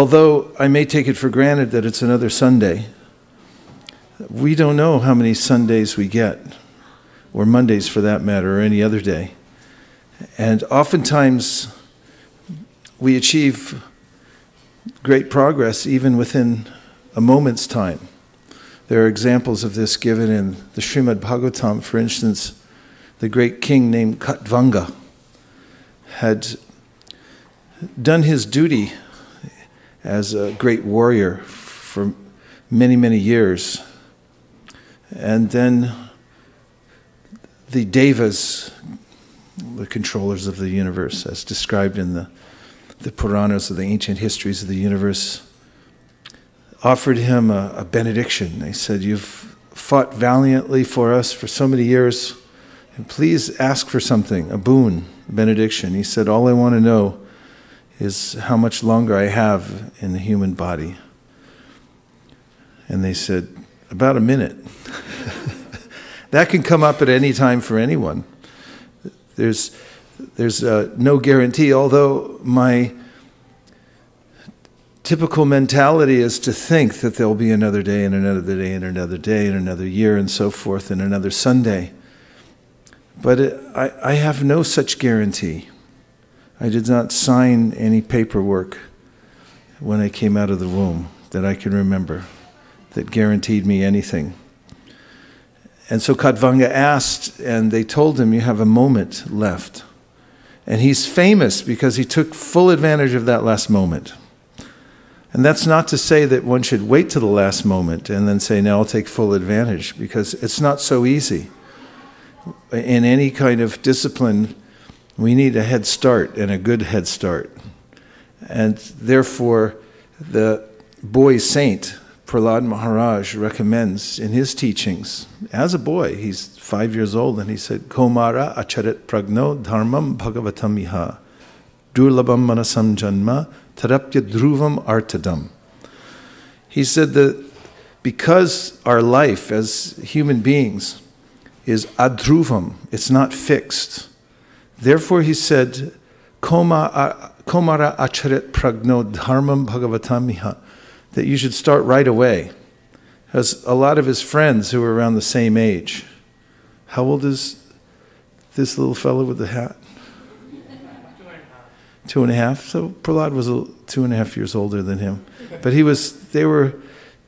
although I may take it for granted that it's another Sunday, we don't know how many Sundays we get, or Mondays for that matter, or any other day. And oftentimes we achieve great progress even within a moment's time. There are examples of this given in the Srimad Bhagavatam. For instance, the great king named Katvanga had done his duty as a great warrior for many, many years. And then the Devas, the controllers of the universe, as described in the Puranas of the ancient histories of the universe, offered him a benediction. They said, "You've fought valiantly for us for so many years, and please ask for something, a boon, a benediction." He said, "All I want to know is how much longer I have in the human body." And they said, "About a minute." That can come up at any time for anyone. There's no guarantee, although my typical mentality is to think that there'll be another day and another day and another day and another year and so forth and another Sunday. But I have no such guarantee. I did not sign any paperwork when I came out of the womb that I can remember that guaranteed me anything. And so Katvanga asked, and they told him, "You have a moment left." And he's famous because he took full advantage of that last moment. And that's not to say that one should wait to the last moment and then say, "Now I'll take full advantage," because it's not so easy. In any kind of discipline, we need a head start, and a good head start. And therefore, the boy saint, Prahlad Maharaj, recommends in his teachings, as a boy, he's 5 years old, and he said, "Komara acharit pragno dharmam bhagavatam iha, durlabam manasam janma, tarapya dhruvam artadam." He said that because our life as human beings is adhruvam, it's not fixed. Therefore, he said, Komara acharit pragno dharmam bhagavatam iha, that you should start right away. Because a lot of his friends who were around the same age, how old is this little fellow with the hat? 2.5. So Prahlad was 2.5 years older than him. But they were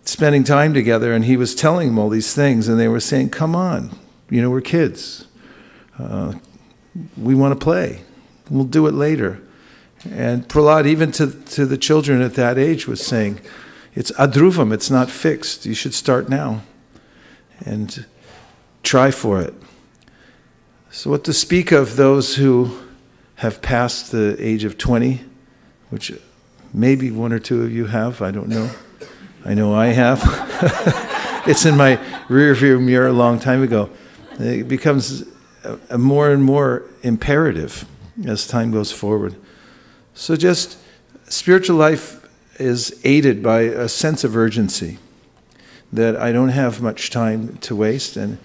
spending time together, and he was telling them all these things, and they were saying, "Come on, we're kids. We want to play. We'll do it later." And Prahlad, even to the children at that age, was saying, it's adhruvam, it's not fixed. You should start now and try for it. So what to speak of those who have passed the age of 20, which maybe one or two of you have, I don't know. I know I have. It's in my rearview mirror a long time ago. It becomes a more and more imperative as time goes forward. So just spiritual life is aided by a sense of urgency that I don't have much time to waste, and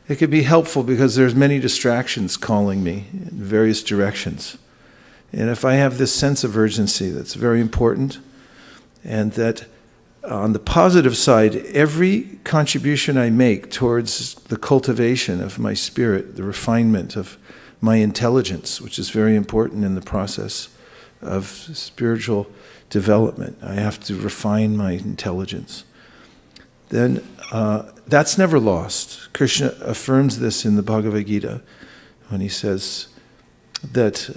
it could be helpful because there's many distractions calling me in various directions. And if I have this sense of urgency, that's very important, and that on the positive side, every contribution I make towards the cultivation of my spirit, the refinement of my intelligence, which is very important in the process of spiritual development. I have to refine my intelligence. Then that's never lost. Krishna affirms this in the Bhagavad Gita when he says that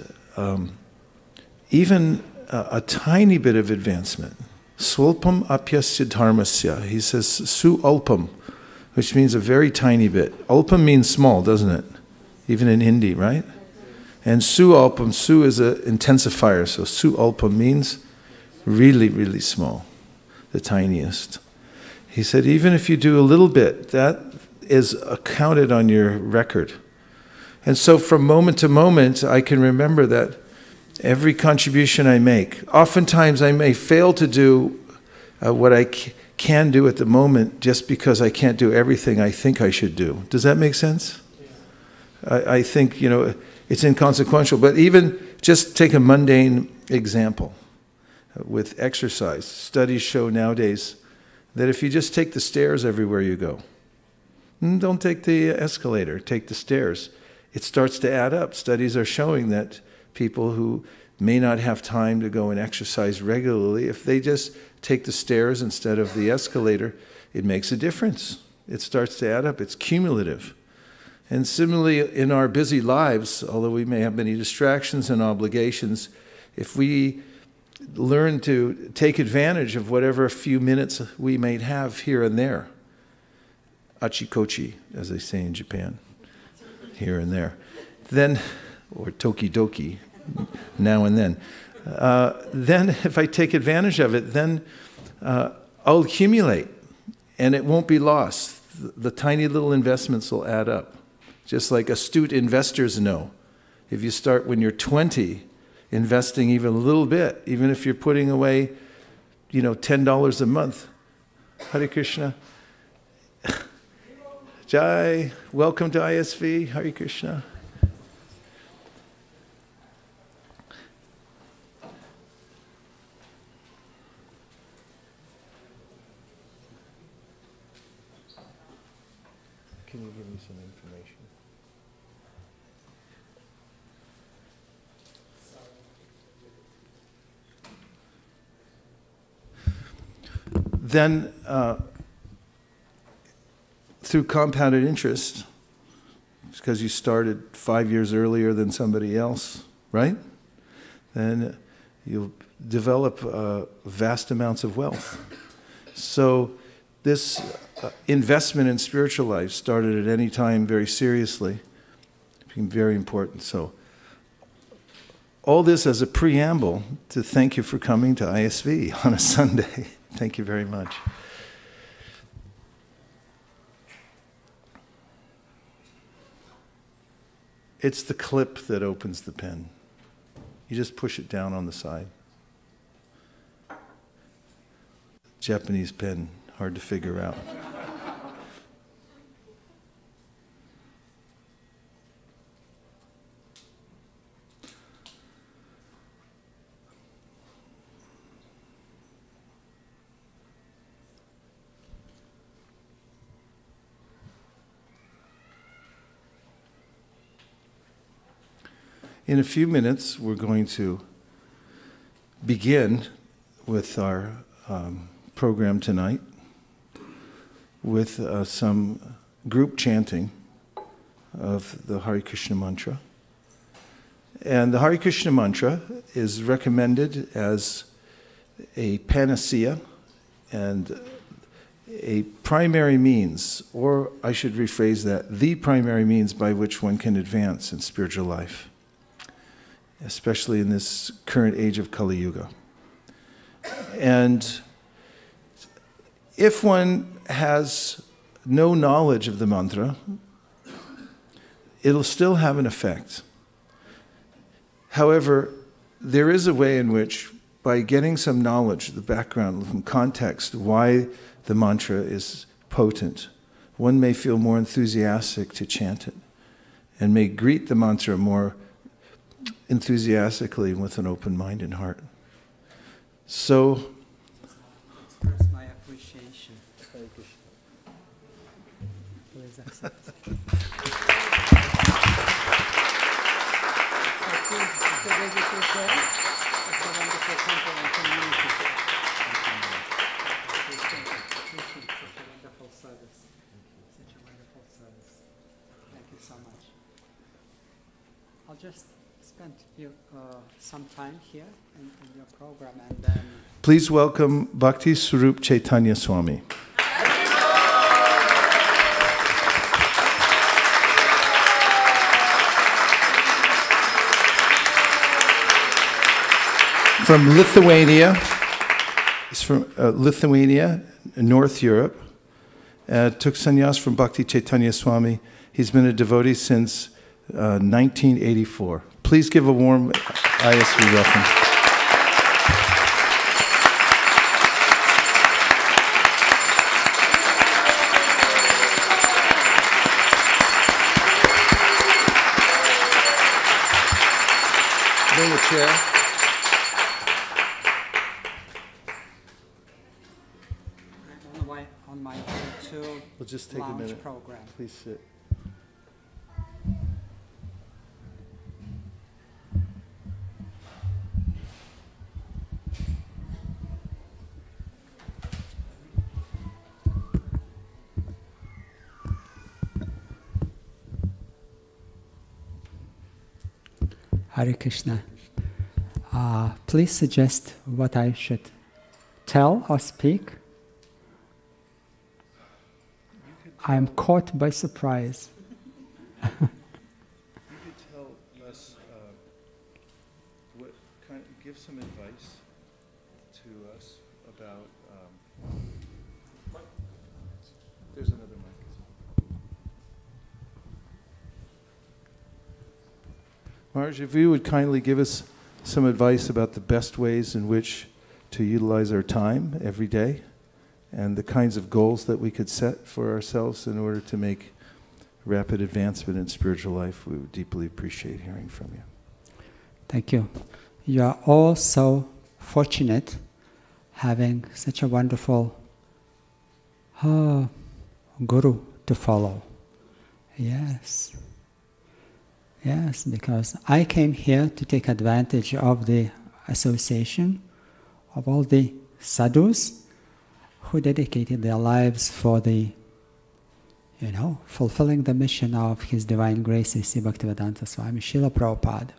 even a tiny bit of advancement, swalpam apyasya dharmasya, he says su alpam, which means a very tiny bit. Alpam means small, doesn't it? Even in Hindi, right? And su alpam, su is an intensifier, so su alpam means really, really small, the tiniest. He said, even if you do a little bit, that is counted on your record. And so from moment to moment, I can remember that every contribution I make, oftentimes I may fail to do what I can do at the moment just because I can't do everything I think I should do. Does that make sense? I think, it's inconsequential. But even just take a mundane example. with exercise. Studies show nowadays that if you just take the stairs everywhere you go, don't take the escalator, take the stairs, it starts to add up. Studies are showing that people who may not have time to go and exercise regularly, if they just take the stairs instead of the escalator, it makes a difference. It starts to add up. It's cumulative. And similarly, in our busy lives, although we may have many distractions and obligations, if we learn to take advantage of whatever few minutes we may have here and there, achikochi, as they say in Japan, here and there, then, or tokidoki, now and then if I take advantage of it, then I'll accumulate, and it won't be lost. The tiny little investments will add up. Just like astute investors know, if you start when you're 20, investing even a little bit, even if you're putting away, $10 a month. Hare Krishna. Jai, welcome to ISV. Hare Krishna. Can you give me some information? Then, through compounded interest, because you started 5 years earlier than somebody else, right? Then you'll develop vast amounts of wealth. So this investment in spiritual life started at any time very seriously, became very important. So all this as a preamble to thank you for coming to ISV on a Sunday. Thank you very much. It's the clip that opens the pen. You just push it down on the side. Japanese pen, hard to figure out. In a few minutes, we're going to begin with our program tonight with some group chanting of the Hare Krishna mantra. And the Hare Krishna mantra is recommended as a panacea and a primary means, or I should rephrase that, the primary means by which one can advance in spiritual life, especially in this current age of Kali Yuga. And if one has no knowledge of the mantra, it'll still have an effect. However, there is a way in which, by getting some knowledge, the background, some context, why the mantra is potent, one may feel more enthusiastic to chant it and may greet the mantra more enthusiastically with an open mind and heart. So, express my appreciation. Please accept. Thank you so much. I'll just spend some time here in your program, and then please welcome Bhakti Swarup Chaitanya Swami. From Lithuania. He's from Lithuania, North Europe. Took sannyas from Bhakti Chaitanya Swami. He's been a devotee since 1984. Please give a warm ISV welcome. Bring a chair. on my YouTube We'll just take a lounge minute. program. Please sit. Hare Krishna. Please suggest what I should tell or speak. I am caught by surprise. You could tell us, give some advice to us about. There's another mic. Maharaj, if you would kindly give us some advice about the best ways in which to utilize our time every day, and the kinds of goals that we could set for ourselves in order to make rapid advancement in spiritual life, we would deeply appreciate hearing from you. Thank you. You are all so fortunate having such a wonderful guru to follow. Yes. Yes, because I came here to take advantage of the association of all the sadhus who dedicated their lives for the, fulfilling the mission of His Divine Grace, A.C. Bhaktivedanta Swami Srila Prabhupada.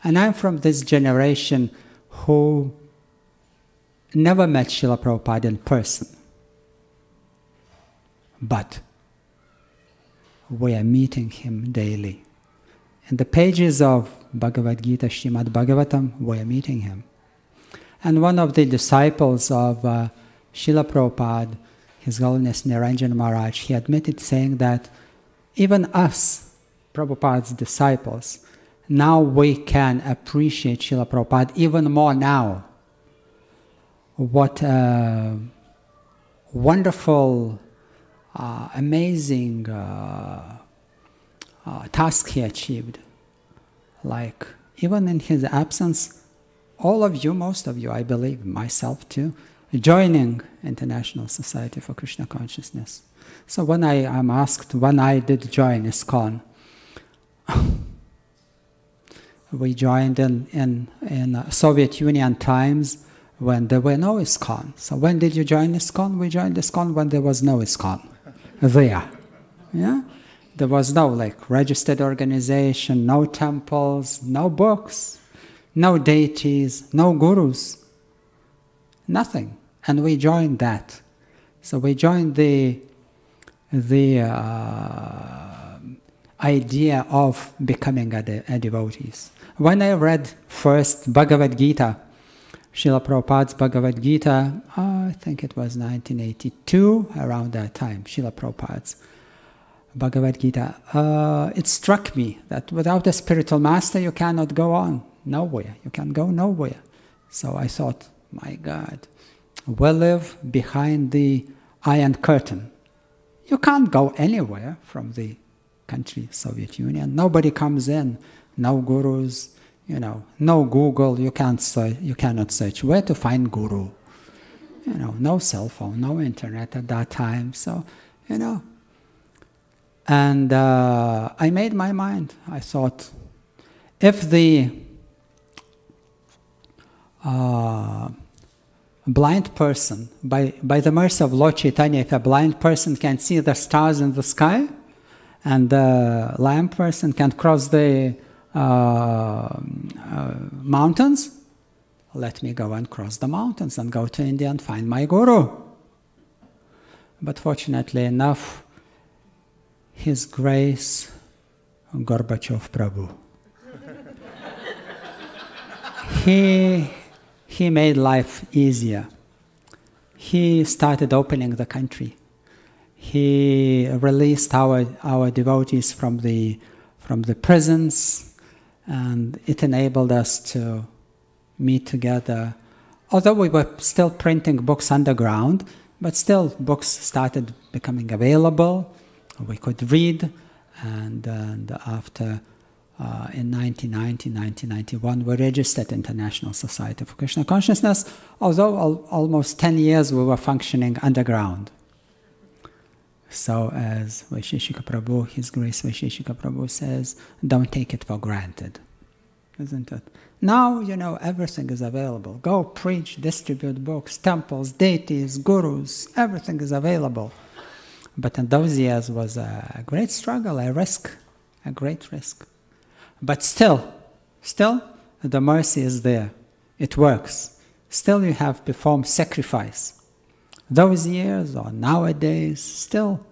And I'm from this generation who never met Srila Prabhupada in person. But we are meeting him daily. In the pages of Bhagavad Gita, Srimad Bhagavatam, we are meeting him. And one of the disciples of Srila Prabhupada, His Holiness Niranjana Maharaj, he admitted saying that even us, Prabhupada's disciples, now we can appreciate Srila Prabhupada even more now. What a wonderful, amazing task he achieved. Like, even in his absence, all of you, most of you, I believe, myself too, joining International Society for Krishna Consciousness. So when I am asked when I did join ISKCON, we joined in Soviet Union times when there were no ISKCON. So when did you join ISKCON? We joined ISKCON when there was no ISKCON there. Yeah? There was no registered organization, no temples, no books, no deities, no gurus, nothing. And we joined that. So we joined the idea of becoming a devotees. When I read first Bhagavad Gita, Srila Prabhupada's Bhagavad Gita, I think it was 1982, around that time, Srila Prabhupada's Bhagavad Gita, it struck me that without a spiritual master you cannot go on nowhere. You can go nowhere. So I thought, my God, we live behind the Iron Curtain. You can't go anywhere from the country, Soviet Union. Nobody comes in. No gurus, no Google. You cannot search where to find guru. No cell phone, no internet at that time. So, And I made my mind. I thought, if the blind person, by the mercy of Lord Chaitanya, if a blind person can see the stars in the sky, and the lame person can cross the mountains, let me go and cross the mountains and go to India and find my guru. But fortunately enough, His Grace Gorbachev Prabhu, he made life easier. He started opening the country. He released our devotees from the prisons, and it enabled us to meet together. Although we were still printing books underground, but still books started becoming available. We could read, and after in 1990, 1991, we registered International Society for Krishna Consciousness, although almost 10 years we were functioning underground. So as Vaisesika Prabhu, His Grace Vaisesika Prabhu says, don't take it for granted, isn't it? Now, you know, everything is available. Go preach, distribute books, temples, deities, gurus, everything is available. But in those years was a great struggle, a risk, a great risk. But still, the mercy is there. It works. Still you have performed sacrifice. Those years or nowadays, still.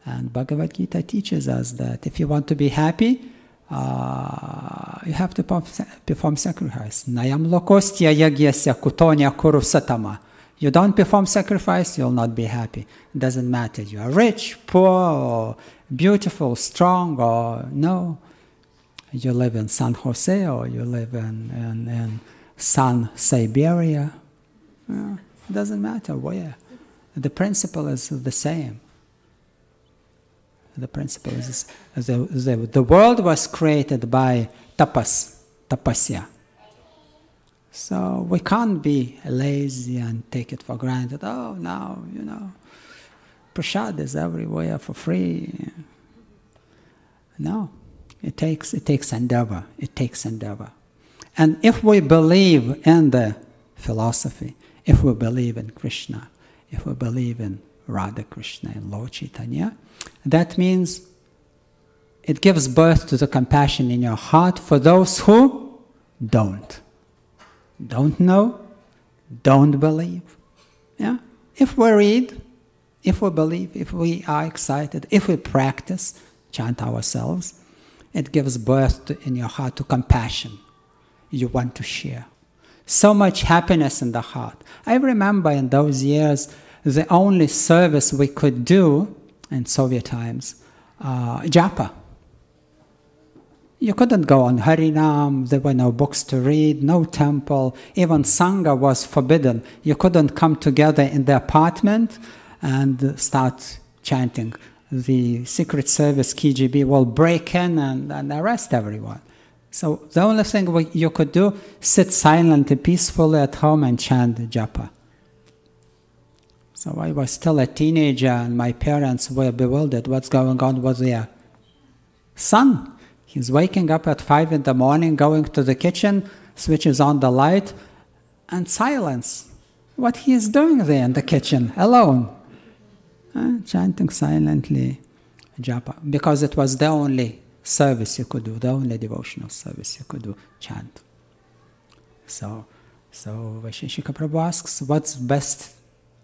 And Bhagavad Gita teaches us that if you want to be happy, you have to perform sacrifice. Nayam lokostya yagyasya kutonya kuru satama. You don't perform sacrifice, you'll not be happy. It doesn't matter. You are rich, poor, or beautiful, strong, or no. You live in San Jose, or you live in San Siberia. It doesn't matter where. The principle is the same. The principle is the world was created by tapasya. So we can't be lazy and take it for granted. Oh, now, you know, prasad is everywhere for free. No, it takes endeavor. It takes endeavor. And if we believe in the philosophy, if we believe in Krishna, if we believe in Radha Krishna and Lord Chaitanya, that means it gives birth to the compassion in your heart for those who don't know, don't believe. Yeah? If we read, if we believe, if we are excited, if we practice, chant ourselves, it gives birth in your heart to compassion. You want to share. So much happiness in the heart. I remember in those years, the only service we could do in Soviet times, japa. You couldn't go on Harinam, there were no books to read, no temple, even Sangha was forbidden. You couldn't come together in the apartment and start chanting. The Secret Service, KGB, will break in and arrest everyone. So the only thing you could do, sit silently, peacefully at home and chant japa. So I was still a teenager and my parents were bewildered. What's going on with their son? He's waking up at 5 in the morning, going to the kitchen, switches on the light, and silence. What he is doing there in the kitchen, alone? Chanting silently japa, because it was the only service you could do, the only devotional service you could do, chant. So Vaisesika Prabhu asks, what's best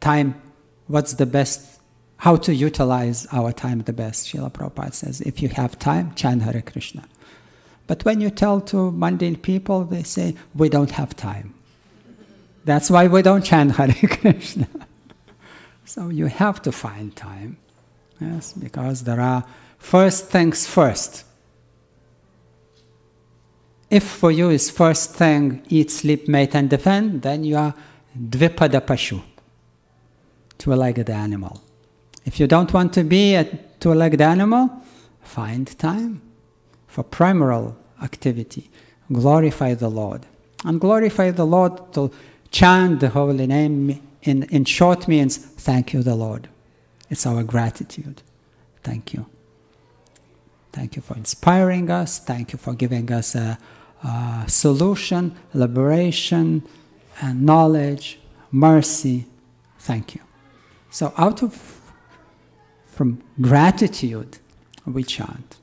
time, what's the best, how to utilize our time the best? Srila Prabhupada says, if you have time, chant Hare Krishna. But when you tell to mundane people, they say, we don't have time. That's why we don't chant Hare Krishna. So you have to find time, yes, because there are first things first. If for you is first thing, eat, sleep, mate, and defend, then you are dvipada pashu, two-legged animal. If you don't want to be a two-legged animal, find time for primary activity. Glorify the Lord. And glorify the Lord to chant the holy name in short means, thank you, the Lord. It's our gratitude. Thank you. Thank you for inspiring us. Thank you for giving us a solution, liberation, and knowledge, mercy. Thank you. So from gratitude, we chant.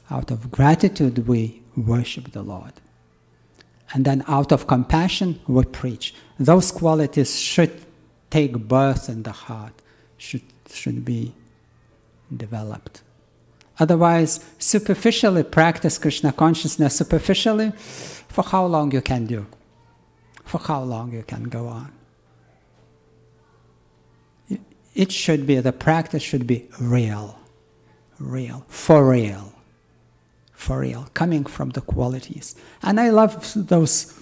Out of gratitude, we worship the Lord. And then out of compassion, we preach. Those qualities should take birth in the heart, should be developed. Otherwise, superficially practice Krishna consciousness, superficially, for how long you can do? For how long you can go on? It should be, the practice should be real, for real, coming from the qualities. And I love those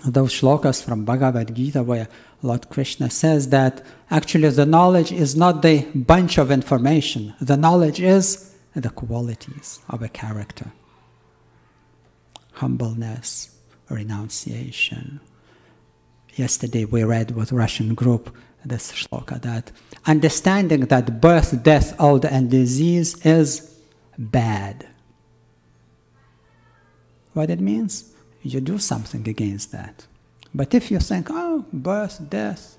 shlokas from Bhagavad Gita where Lord Krishna says that actually the knowledge is not the bunch of information. The knowledge is the qualities of a character. Humbleness, renunciation. Yesterday we read with Russian group this shloka, that understanding that birth, death, old and disease is bad. What it means? You do something against that. But if you think, oh, birth, death,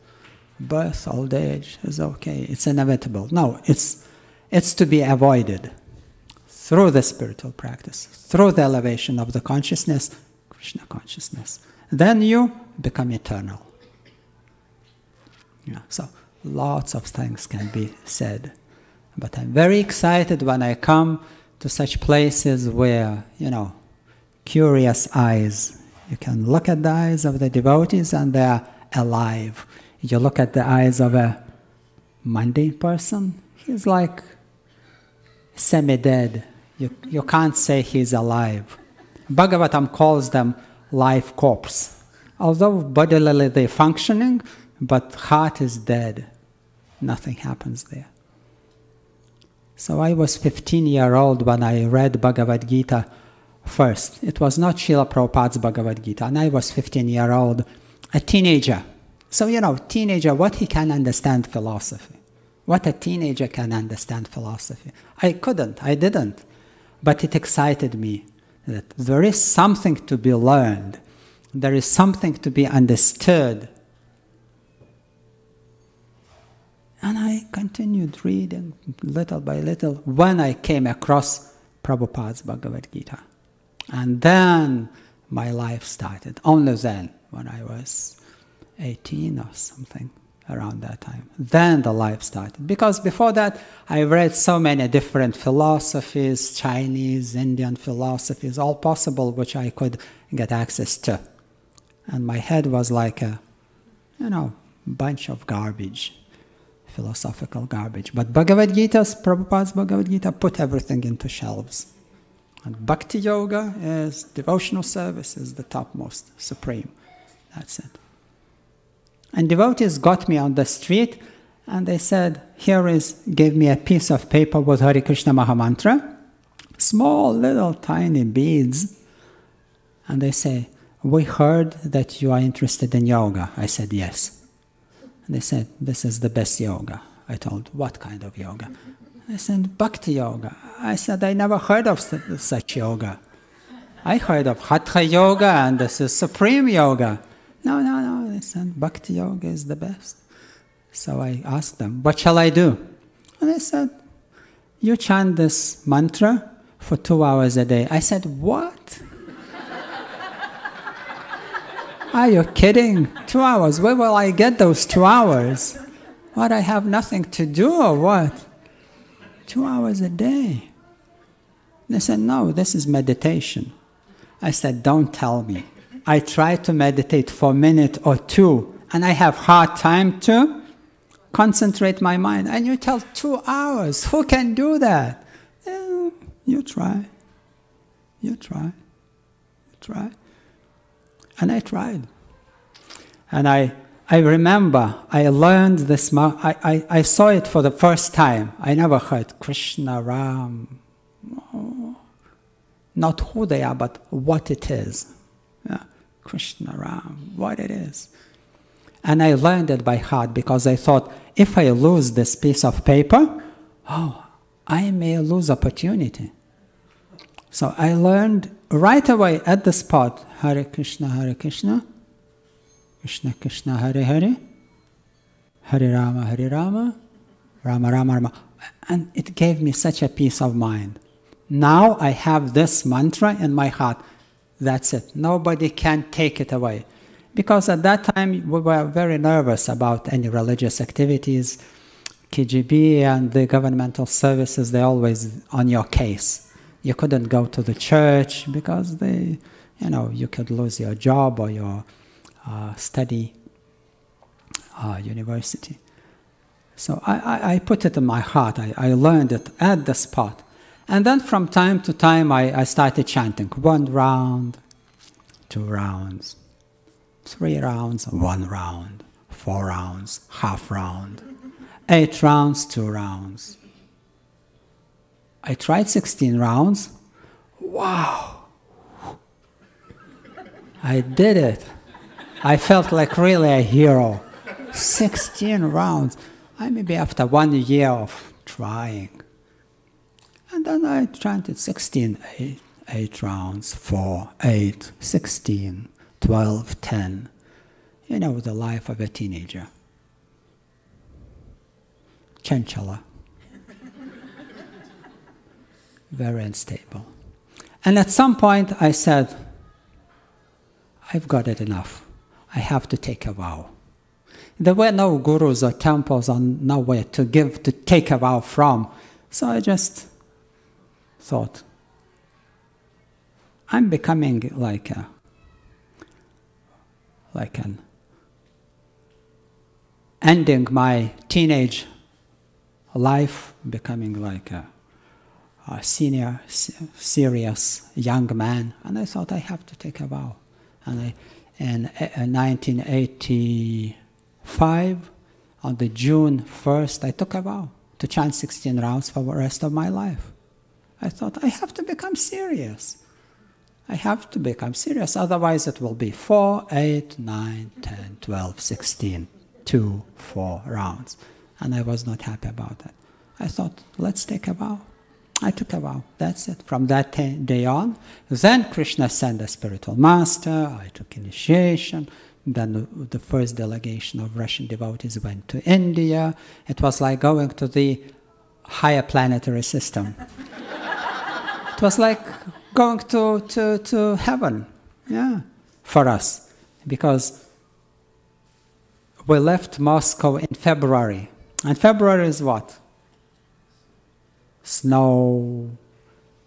birth, old age is okay, it's inevitable. No, it's to be avoided through the spiritual practice, through the elevation of the consciousness, Krishna consciousness. Then you become eternal. Yeah, so lots of things can be said. But I'm very excited when I come to such places where, curious eyes. You can look at the eyes of the devotees and they are alive. You look at the eyes of a mundane person, he's like semi-dead. You can't say he's alive. Bhagavatam calls them live corpse. Although bodily they're functioning, but heart is dead. Nothing happens there. So I was 15-year-old when I read Bhagavad Gita first. It was not Srila Prabhupada's Bhagavad Gita, and I was 15-year-old, a teenager. So, teenager, what he can understand philosophy? What a teenager can understand philosophy? I didn't. But it excited me that there is something to be learned. There is something to be understood. And I continued reading little by little when I came across Prabhupada's Bhagavad Gita. And then my life started. Only then, when I was 18 or something, around that time. Then the life started. Because before that, I read so many different philosophies, Chinese, Indian philosophies, all possible which I could get access to. And my head was like a, bunch of garbage, philosophical garbage. But Prabhupada's Bhagavad Gita put everything into shelves. And Bhakti Yoga is devotional service, is the topmost, supreme. That's it. And devotees got me on the street and they said, gave me a piece of paper with Hare Krishna Mahamantra, small little tiny beads. And they say, we heard that you are interested in yoga. I said, yes. And they said, this is the best yoga. I told, what kind of yoga? They said, Bhakti Yoga. I said, I never heard of such yoga. I heard of Hatha Yoga and this is Supreme Yoga. No. They said, Bhakti Yoga is the best. So I asked them, what shall I do? And they said, you chant this mantra for 2 hours a day. I said, what? Are you kidding? 2 hours? Where will I get those 2 hours? What, I have nothing to do or what? 2 hours a day. They said, no, this is meditation. I said, don't tell me. I try to meditate for a minute or two, and I have hard time to concentrate my mind. And you tell 2 hours. Who can do that? You try. And I tried. And I remember I learned this, I saw it for the first time. I never heard Krishna, Ram, not who they are, but what it is. Yeah. Krishna, Ram, what it is. And I learned it by heart because I thought, if I lose this piece of paper, I may lose opportunity. So I learned right away at the spot, Hare Krishna, Krishna Krishna, Hare Hare, Hare Rama, Rama Rama. And it gave me such a peace of mind. Now I have this mantra in my heart. That's it. Nobody can take it away. Because at that time we were very nervous about any religious activities. KGB and the governmental services, they're always on your case. You couldn't go to the church because you could lose your job or your study university. So I put it in my heart. I learned it at the spot. And then from time to time I started chanting 1 round, 2 rounds, 3 rounds, 1 round, 4 rounds, half round, 8 rounds, 2 rounds. I tried 16 rounds. Wow! I did it. I felt like really a hero. 16 rounds. Maybe after 1 year of trying. And then I chanted 16, 8 rounds, 4, 8, 16, 12, 10. You know, the life of a teenager. Chanchala. Very unstable. And at some point I said, I've got it enough. I have to take a vow. There were no gurus or temples or nowhere to take a vow from. So I just thought, I'm becoming like an ending my teenage life, becoming like a senior, serious young man. And I thought I have to take a vow. And in 1985, on the June 1st, I took a vow to chant 16 rounds for the rest of my life. I thought, I have to become serious. I have to become serious, otherwise it will be 4, 8, 9, 10, 12, 16, 2, 4 rounds. And I was not happy about that. I thought, let's take a vow. I took a vow, that's it. From that day on, then Krishna sent a spiritual master, I took initiation, then the first delegation of Russian devotees went to India. It was like going to the higher planetary system. It was like going to heaven, yeah, for us, because we left Moscow in February. And February is what? Snow.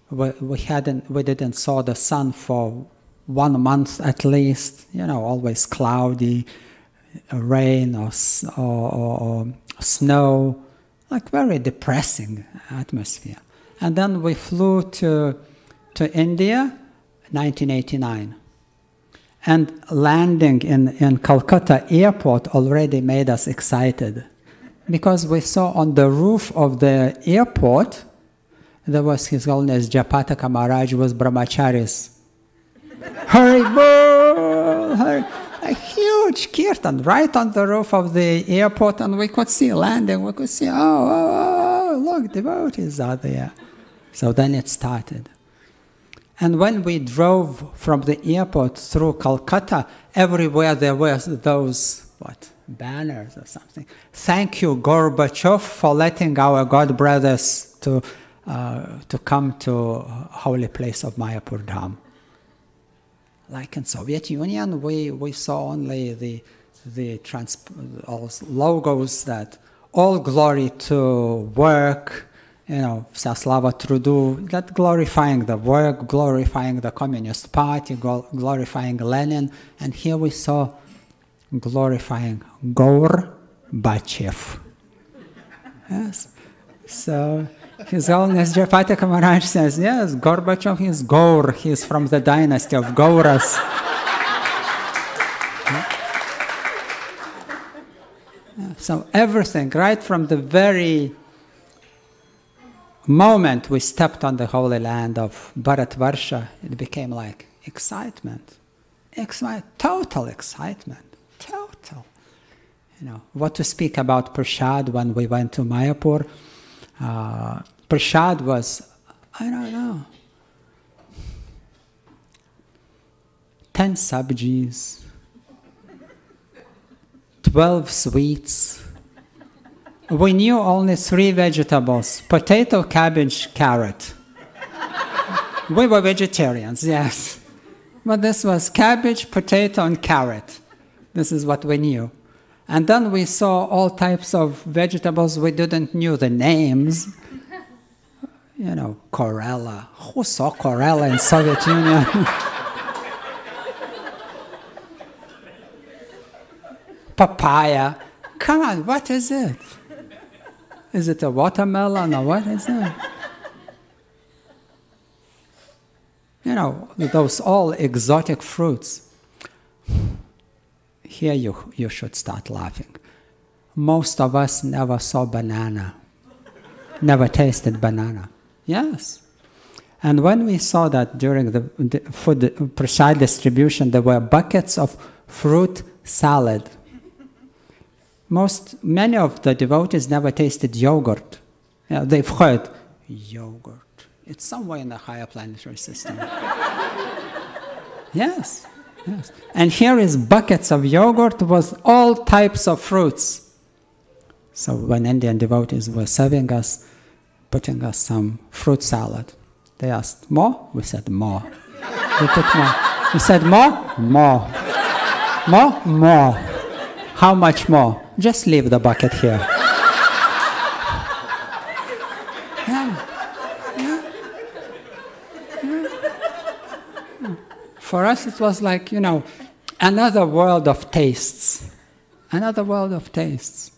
We didn't saw the sun for 1 month at least. You know, always cloudy, rain or snow, like very depressing atmosphere. And then we flew to India, 1989. And landing in Calcutta airport already made us excited, because we saw on the roof of the airport, there was His Holiness Japataka Maharaj with brahmacharis. Hurry, hurry! A huge kirtan right on the roof of the airport, and we could see landing. We could see, oh, look, devotees are there. So then it started. And when we drove from the airport through Calcutta, everywhere there were those, banners or something. Thank you, Gorbachev, for letting our God brothers to come to holy place of Mayapur Dham. Like in Soviet Union, we saw only the logos that all glory to work, you know, Slava Trudu, that glorifying the work, glorifying the Communist Party, glorifying Lenin, and here we saw glorifying Gorbachev. Yes. So His Holiness Japataka Maharaj says, yes, Gorbachev is Gaur, he is from the dynasty of Gauras. So everything, right from the very moment we stepped on the holy land of Bharatvarsha, it became like excitement. Total excitement. Total. You know, what to speak about Prashad when we went to Mayapur. Prashad was, I don't know, 10 sabjis, 12 sweets. We knew only 3 vegetables: potato, cabbage, carrot. We were vegetarians, yes. But this was cabbage, potato, and carrot. This is what we knew. And then we saw all types of vegetables. We didn't know the names. You know, Corella. Who saw Corella in Soviet Union? Papaya. Come on, what is it? Is it a watermelon or what is it? You know, those all exotic fruits. Here you should start laughing. Most of us never saw banana, never tasted banana. Yes. And when we saw that during the food prasad distribution, there were buckets of fruit salad. Many of the devotees never tasted yogurt. Yeah, they've heard yogurt. It's somewhere in the higher planetary system. Yes. And here is buckets of yogurt with all types of fruits. So when Indian devotees were serving us, putting us some fruit salad, they asked, more? We said, more. We put more. We said, more? More. More? More. How much more? Just leave the bucket here. For us, it was like, another world of tastes. Another world of tastes.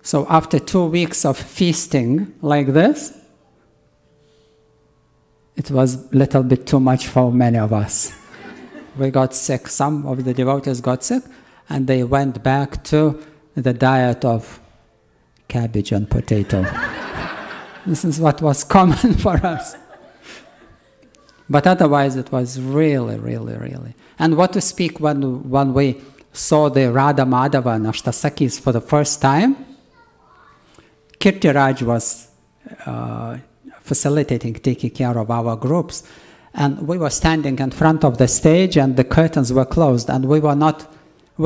So after 2 weeks of feasting like this, it was a little bit too much for many of us. We got sick. Some of the devotees got sick, and they went back to the diet of cabbage and potato. This is what was common for us. But otherwise, it was really, really, really. And what to speak when we saw the Radha Madhava and Ashtasakis for the first time, Kirtiraj was facilitating, taking care of our groups. And we were standing in front of the stage and the curtains were closed and we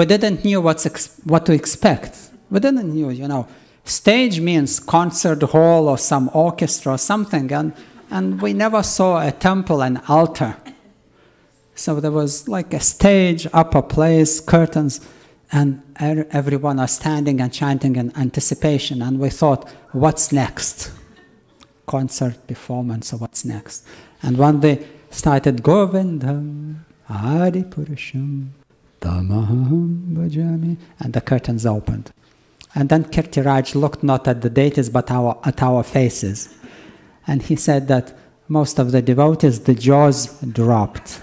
didn't know what to expect. We didn't know, stage means concert hall or some orchestra or something, and we never saw a temple and altar. So there was like a stage, upper place, curtains, and everyone was standing and chanting in anticipation, and we thought, what's next? Concert, performance, so what's next? And when they started Govindam, Adi Purusham, Tamaham Bhajami, and the curtains opened. And then Kirtiraj looked not at the deities but at our faces. And he said that most of the devotees, the jaws dropped.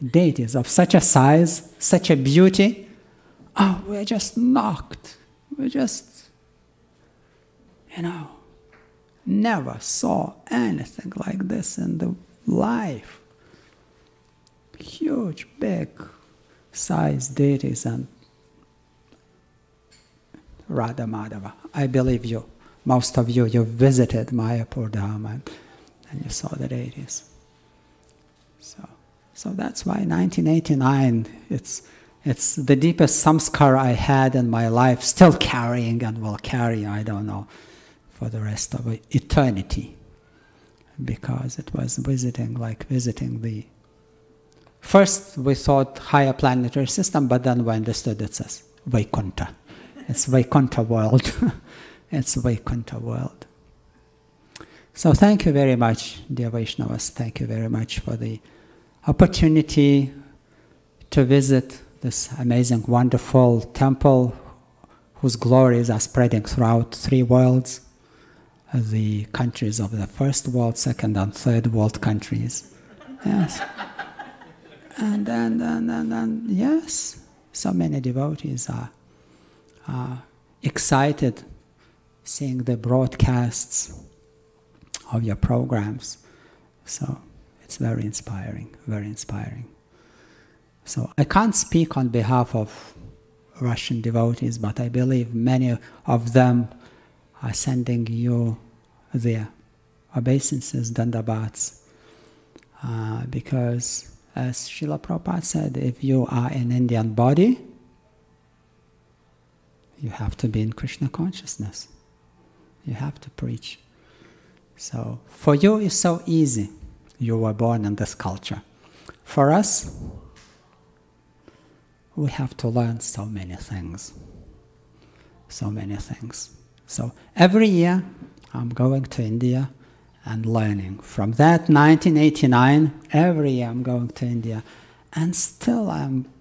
Deities of such a size, such a beauty, we're just knocked. We just, never saw anything like this in the life. Huge, big size deities and Radha Madhava. I believe most of you visited Mayapur Dham and you saw the deities. So that's why 1989, it's the deepest samskar I had in my life, still carrying and will carry, I don't know, for the rest of eternity. Because it was visiting the... First we thought higher planetary system, but then we understood it's Vaikuntha. It's Vaikuntha world. It's Vaikuntha world. So thank you very much, dear Vaishnavas. Thank you very much for the opportunity to visit this amazing, wonderful temple whose glories are spreading throughout 3 worlds, the countries of the first world, second and third world countries. Yes. And yes, so many devotees are excited seeing the broadcasts of your programs. So it's very inspiring, very inspiring. So I can't speak on behalf of Russian devotees, but I believe many of them are sending you their obeisances, dandabats, because as Srila Prabhupada said, if you are in Indian body, you have to be in Krishna consciousness. You have to preach. So for you it's so easy. You were born in this culture. For us, we have to learn so many things. So many things. So every year I'm going to India and learning. From that 1989, every year I'm going to India. And still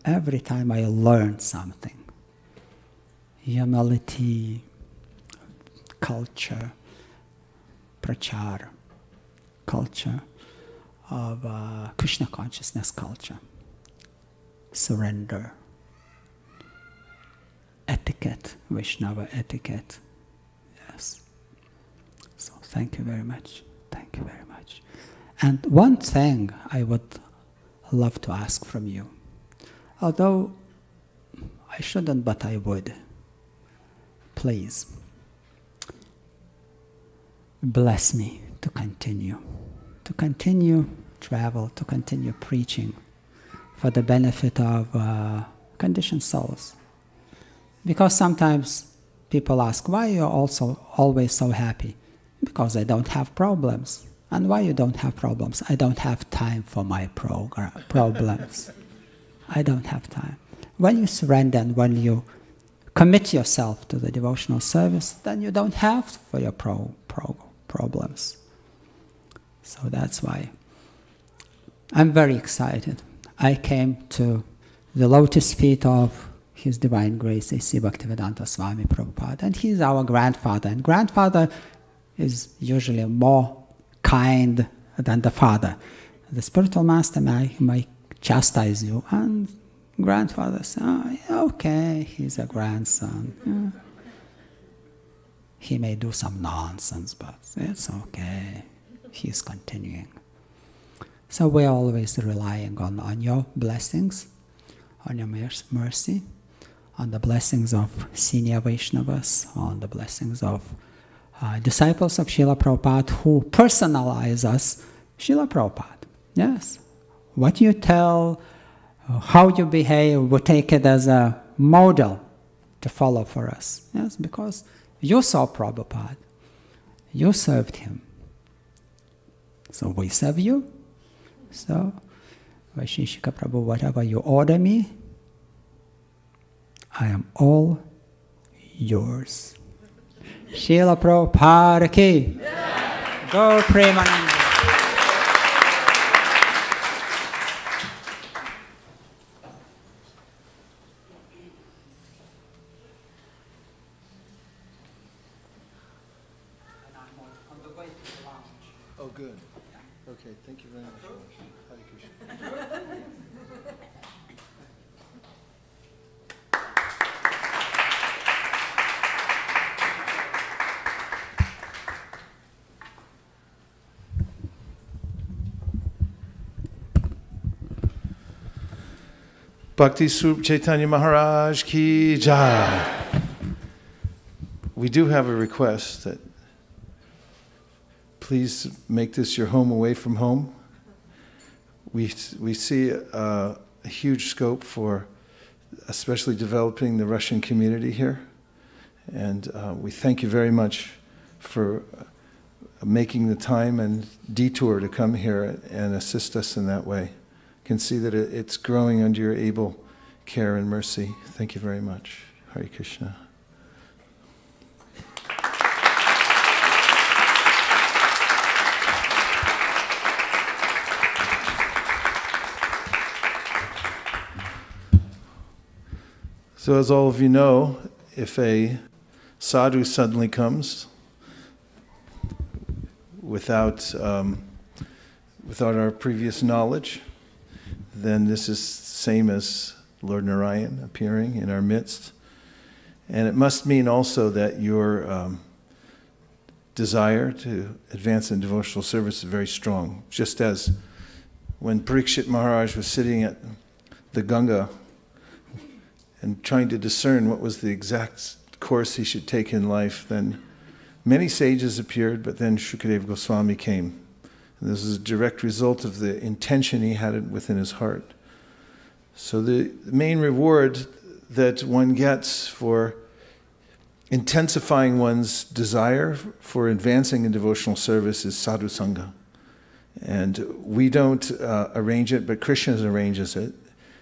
every time I learn something. Humility, culture, prachar, culture of Krishna consciousness culture, surrender, etiquette, Vaishnava etiquette. Yes. So thank you very much. Thank you very much. And one thing I would love to ask from you, although I shouldn't, but I would. Please, bless me to continue travel, to continue preaching for the benefit of conditioned souls. Because sometimes people ask, why you're also always so happy? Because I don't have problems. And why you don't have problems? I don't have time for my problems. I don't have time. When you surrender and when you commit yourself to the devotional service, then you don't have for your problems. So that's why I'm very excited. I came to the lotus feet of His Divine Grace, A.C. Bhaktivedanta Swami Prabhupada, and he's our grandfather. And grandfather is usually more kind than the father. The spiritual master might chastise you, and grandfather says, oh, okay, he's a grandson. Yeah. He may do some nonsense, but it's okay. He's continuing. So we're always relying on your blessings, on your mercy, on the blessings of senior Vaishnavas, on the blessings of disciples of Srila Prabhupada who personalize us, Srila Prabhupada. Yes. What you tell, how you behave, we take it as a model to follow for us. Yes, because you saw Prabhupada. You served him. So we serve you. So, Vaisesika Prabhu, whatever you order me, I am all yours. Srila Prabhupada ki. Go Premananda. Oh, good. Okay, thank you very much. Hare Krishna. Bhakti Swarup Chaitanya Maharaj ki jai. We do have a request that please make this your home away from home. We see a huge scope for especially developing the Russian community here. And we thank you very much for making the time and detour to come here and assist us in that way. You can see that it's growing under your able care and mercy. Thank you very much. Hare Krishna. So as all of you know, if a sadhu suddenly comes without our previous knowledge, then this is same as Lord Narayan appearing in our midst. And it must mean also that your desire to advance in devotional service is very strong. Just as when Parikshit Maharaj was sitting at the Ganga and trying to discern what was the exact course he should take in life, then many sages appeared, but then Shukadeva Goswami came. And this is a direct result of the intention he had within his heart. So the main reward that one gets for intensifying one's desire for advancing in devotional service is sadhu sangha. And we don't arrange it, but Krishna arranges it.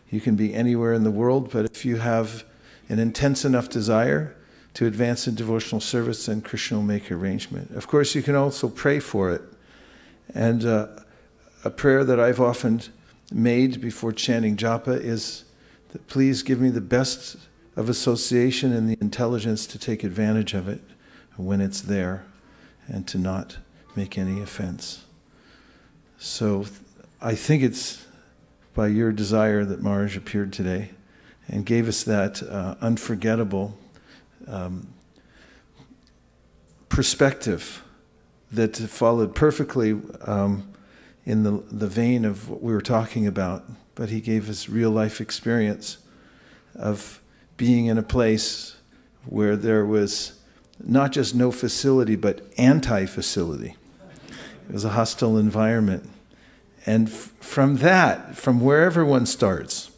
You can be anywhere in the world, but if you have an intense enough desire to advance in devotional service, then Krishna will make arrangement. Of course, you can also pray for it. And a prayer that I've often made before chanting japa is that please give me the best of association and the intelligence to take advantage of it when it's there and to not make any offense. So I think it's by your desire that Maharaj appeared today and gave us that unforgettable perspective that followed perfectly in the vein of what we were talking about. But he gave us real life experience of being in a place where there was not just no facility, but anti-facility. It was a hostile environment. And from that, from wherever one starts,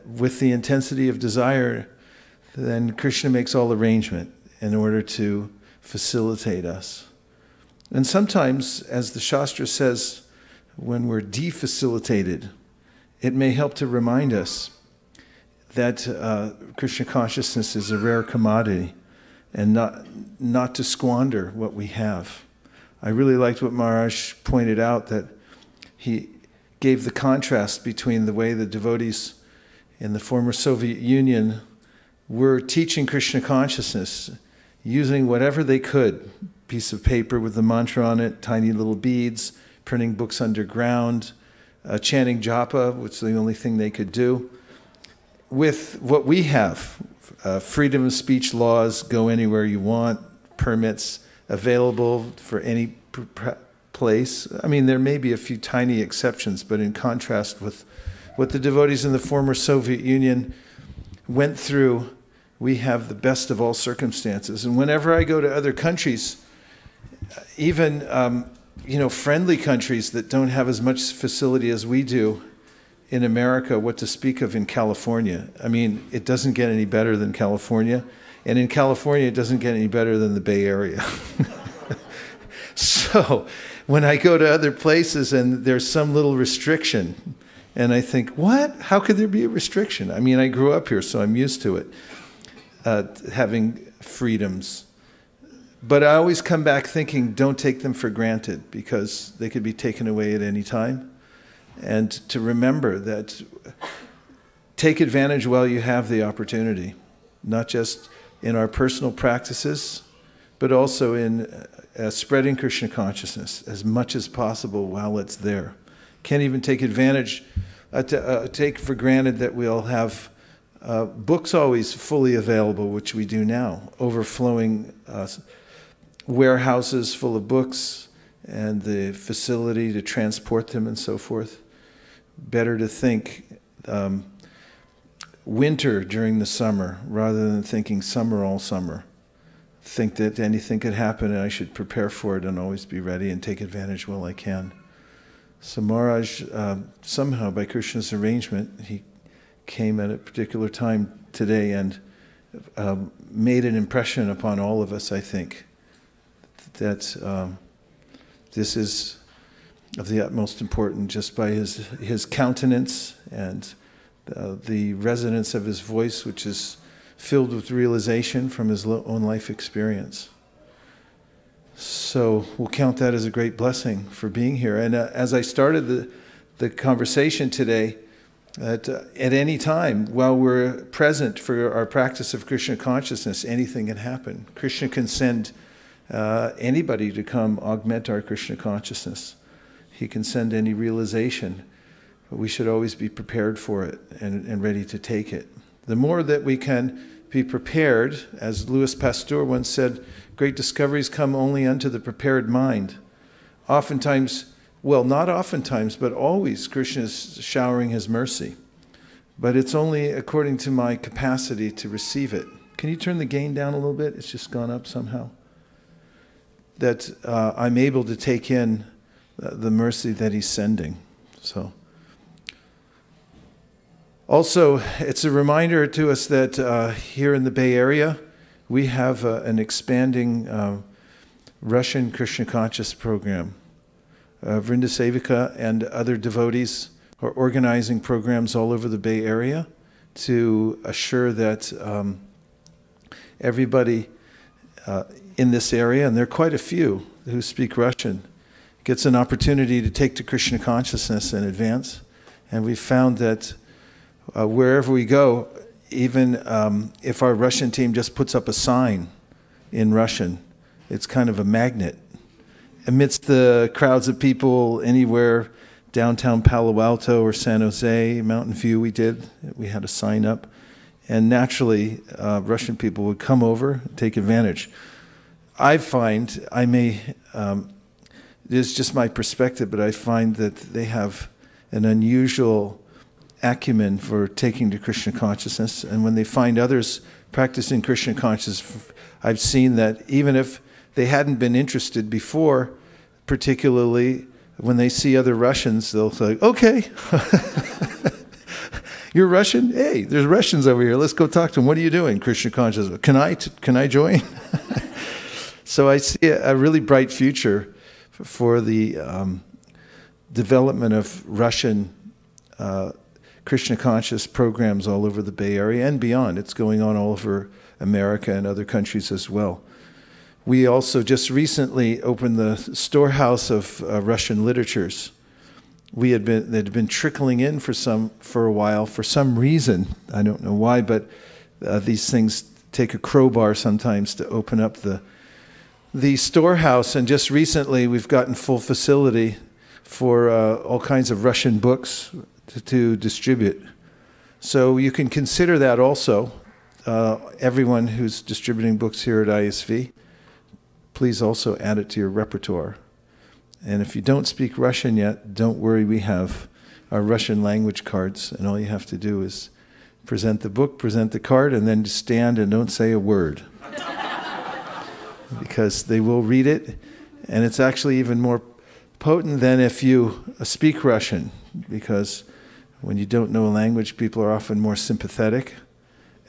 with the intensity of desire, then Krishna makes all arrangement in order to facilitate us. And sometimes, as the Shastra says, when we're defacilitated, it may help to remind us that Krishna consciousness is a rare commodity and not to squander what we have. I really liked what Maharaj pointed out, that he gave the contrast between the way the devotees in the former Soviet Union were teaching Krishna consciousness, using whatever they could, piece of paper with the mantra on it, tiny little beads, printing books underground, chanting japa, which is the only thing they could do. With what we have, freedom of speech laws, go anywhere you want, permits available for any place. I mean, there may be a few tiny exceptions, but in contrast with what the devotees in the former Soviet Union went through, we have the best of all circumstances. And whenever I go to other countries, even friendly countries that don't have as much facility as we do in America, what to speak of in California. I mean, it doesn't get any better than California. And in California, it doesn't get any better than the Bay Area. So when I go to other places and there's some little restriction, and I think, what? How could there be a restriction? I mean, I grew up here, so I'm used to it, having freedoms. But I always come back thinking, don't take them for granted, because they could be taken away at any time. And to remember that, take advantage while you have the opportunity, not just in our personal practices, but also in spreading Krishna consciousness as much as possible while it's there. Can't even take advantage, take for granted that we'll have books always fully available, which we do now, overflowing warehouses full of books and the facility to transport them and so forth. Better to think winter during the summer rather than thinking summer all summer. Think that anything could happen and I should prepare for it and always be ready and take advantage while I can. So Maharaj, somehow by Krishna's arrangement, he came at a particular time today and made an impression upon all of us, I think, that this is of the utmost importance, just by his countenance and the resonance of his voice, which is filled with realization from his own life experience. So we'll count that as a great blessing for being here. And as I started the conversation today, at any time while we're present for our practice of Krishna consciousness, anything can happen. Krishna can send anybody to come augment our Krishna consciousness. He can send any realization, but we should always be prepared for it and ready to take it. The more that we can be prepared, as Louis Pasteur once said, great discoveries come only unto the prepared mind. Oftentimes, well, not oftentimes, but always, Krishna is showering his mercy. But it's only according to my capacity to receive it. Can you turn the gain down a little bit? It's just gone up somehow. That I'm able to take in the mercy that he's sending. So, also, it's a reminder to us that here in the Bay Area, we have an expanding Russian Krishna Conscious program. Vaisesika and other devotees are organizing programs all over the Bay Area to assure that everybody in this area, and there are quite a few who speak Russian, gets an opportunity to take to Krishna consciousness in advance. And we've found that wherever we go, even if our Russian team just puts up a sign in Russian, it's kind of a magnet. Amidst the crowds of people anywhere, downtown Palo Alto or San Jose, Mountain View we had a sign up. And naturally, Russian people would come over and take advantage. It's just my perspective, but I find that they have an unusual acumen for taking to Krishna consciousness. And when they find others practicing Krishna consciousness, I've seen that even if they hadn't been interested before, particularly when they see other Russians, they'll say, okay, you're Russian? Hey, there's Russians over here. Let's go talk to them. What are you doing? Krishna consciousness. Can I join? So I see a really bright future for the development of Russian Krishna conscious programs all over the Bay Area and beyond. It's going on all over America and other countries as well. We also just recently opened the storehouse of Russian literatures. They'd been trickling in for a while for some reason. I don't know why, but these things take a crowbar sometimes to open up the storehouse. And just recently, we've gotten full facility for all kinds of Russian books to distribute. So you can consider that also. Everyone who's distributing books here at ISV, please also add it to your repertoire. And if you don't speak Russian yet, don't worry, we have our Russian language cards, and all you have to do is present the book, present the card, and then just stand and don't say a word. Because they will read it, and it's actually even more potent than if you speak Russian, because when you don't know a language, people are often more sympathetic.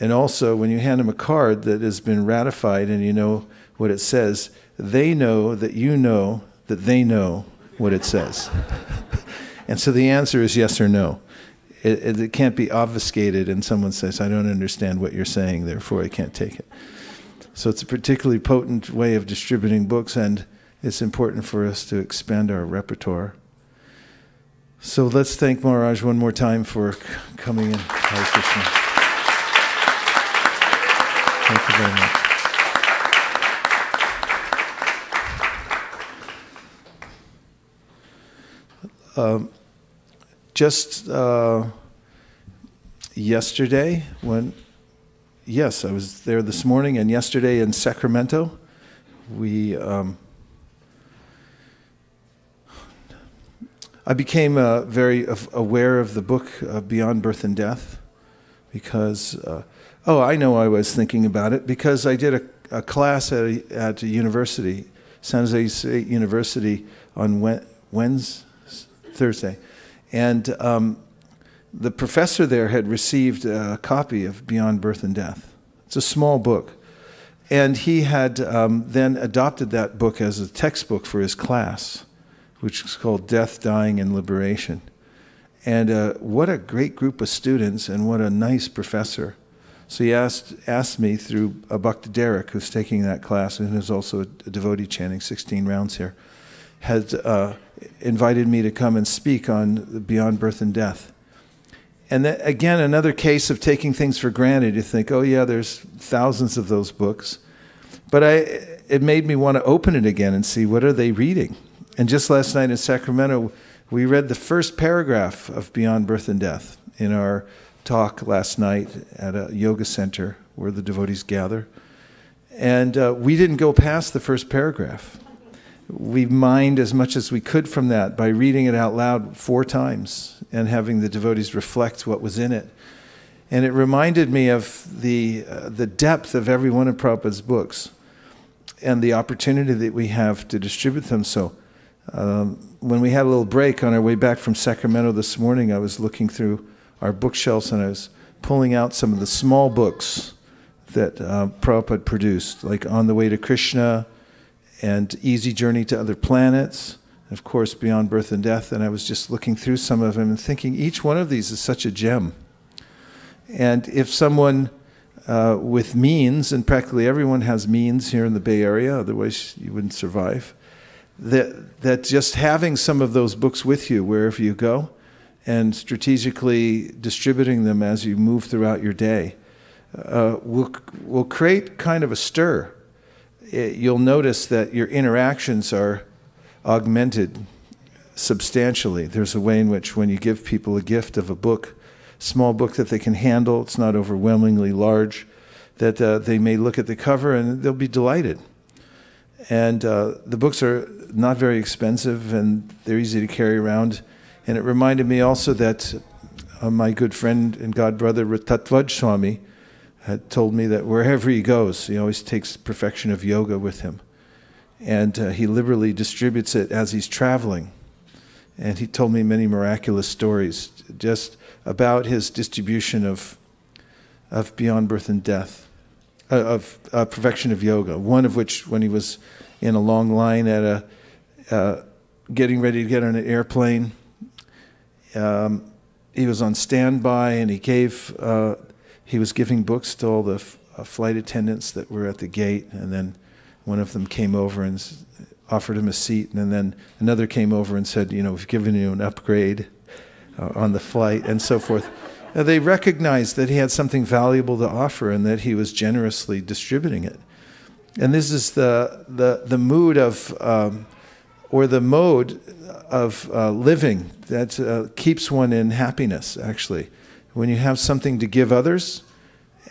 And also, when you hand them a card that has been ratified and you know what it says, they know that you know that they know what it says. And so the answer is yes or no. It can't be obfuscated and someone says, I don't understand what you're saying, therefore I can't take it. So it's a particularly potent way of distributing books, and it's important for us to expand our repertoire. So let's thank Maharaj one more time for coming in. Hare Krishna. Thank you very much. Just yesterday, yes, I was there this morning, and yesterday in Sacramento, I became very aware of the book Beyond Birth and Death, because, I know I was thinking about it, because I did a class at a university, San Jose State University, on Thursday. And the professor there had received a copy of Beyond Birth and Death. It's a small book. And he had then adopted that book as a textbook for his class, which is called Death, Dying, and Liberation. And what a great group of students, and what a nice professor. So he asked me through Bhakti Derek, who's taking that class, and who's also a devotee chanting 16 rounds here, had invited me to come and speak on Beyond Birth and Death. And that, again, another case of taking things for granted. You think, oh yeah, there's thousands of those books. But it made me want to open it again and see, what are they reading? And just last night in Sacramento, we read the first paragraph of Beyond Birth and Death in our talk last night at a yoga center where the devotees gather. And we didn't go past the first paragraph. We mined as much as we could from that by reading it out loud 4 times and having the devotees reflect what was in it. And it reminded me of the depth of every one of Prabhupada's books and the opportunity that we have to distribute them. So when we had a little break on our way back from Sacramento this morning, I was looking through our bookshelves and I was pulling out some of the small books that Prabhupada produced, like On the Way to Krishna, and Easy Journey to Other Planets, and of course Beyond Birth and Death. And I was just looking through some of them and thinking each one of these is such a gem. And if someone with means, and practically everyone has means here in the Bay Area, otherwise you wouldn't survive, that just having some of those books with you wherever you go and strategically distributing them as you move throughout your day will create kind of a stir. You'll notice that your interactions are augmented substantially. There's a way in which when you give people a gift of a book, small book that they can handle, it's not overwhelmingly large, that they may look at the cover and they'll be delighted. And the books are not very expensive and they're easy to carry around. And it reminded me also that my good friend and god brother Tattvaj Swami had told me that wherever he goes, he always takes perfection of yoga with him. And he liberally distributes it as he's traveling. And he told me many miraculous stories just about his distribution of beyond birth and death, of perfection of yoga. One of which, when he was in a long line at getting ready to get on an airplane, he was on standby, and he was giving books to all the flight attendants that were at the gate, and then one of them came over and offered him a seat, and then another came over and said, we've given you an upgrade on the flight, and so forth. They recognized that he had something valuable to offer and that he was generously distributing it. And this is the mood of, or the mode of living that keeps one in happiness, actually. When you have something to give others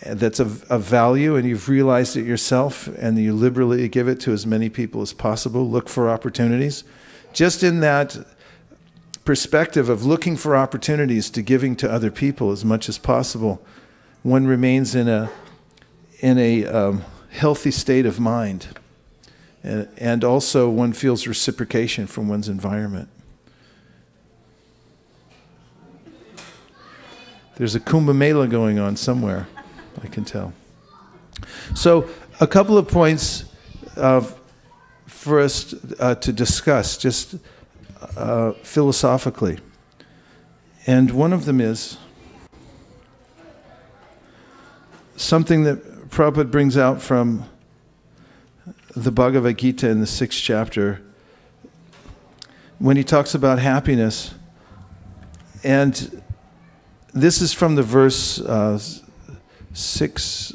that's of value, and you've realized it yourself, and you liberally give it to as many people as possible, look for opportunities. Just in that perspective of looking for opportunities to giving to other people as much as possible, one remains in a healthy state of mind. And also one feels reciprocation from one's environment. There's a Kumbh Mela going on somewhere, I can tell. So a couple of points for us to discuss, just philosophically. And one of them is something that Prabhupada brings out from the Bhagavad Gita in the 6th chapter, when he talks about happiness. And this is from the verse 6,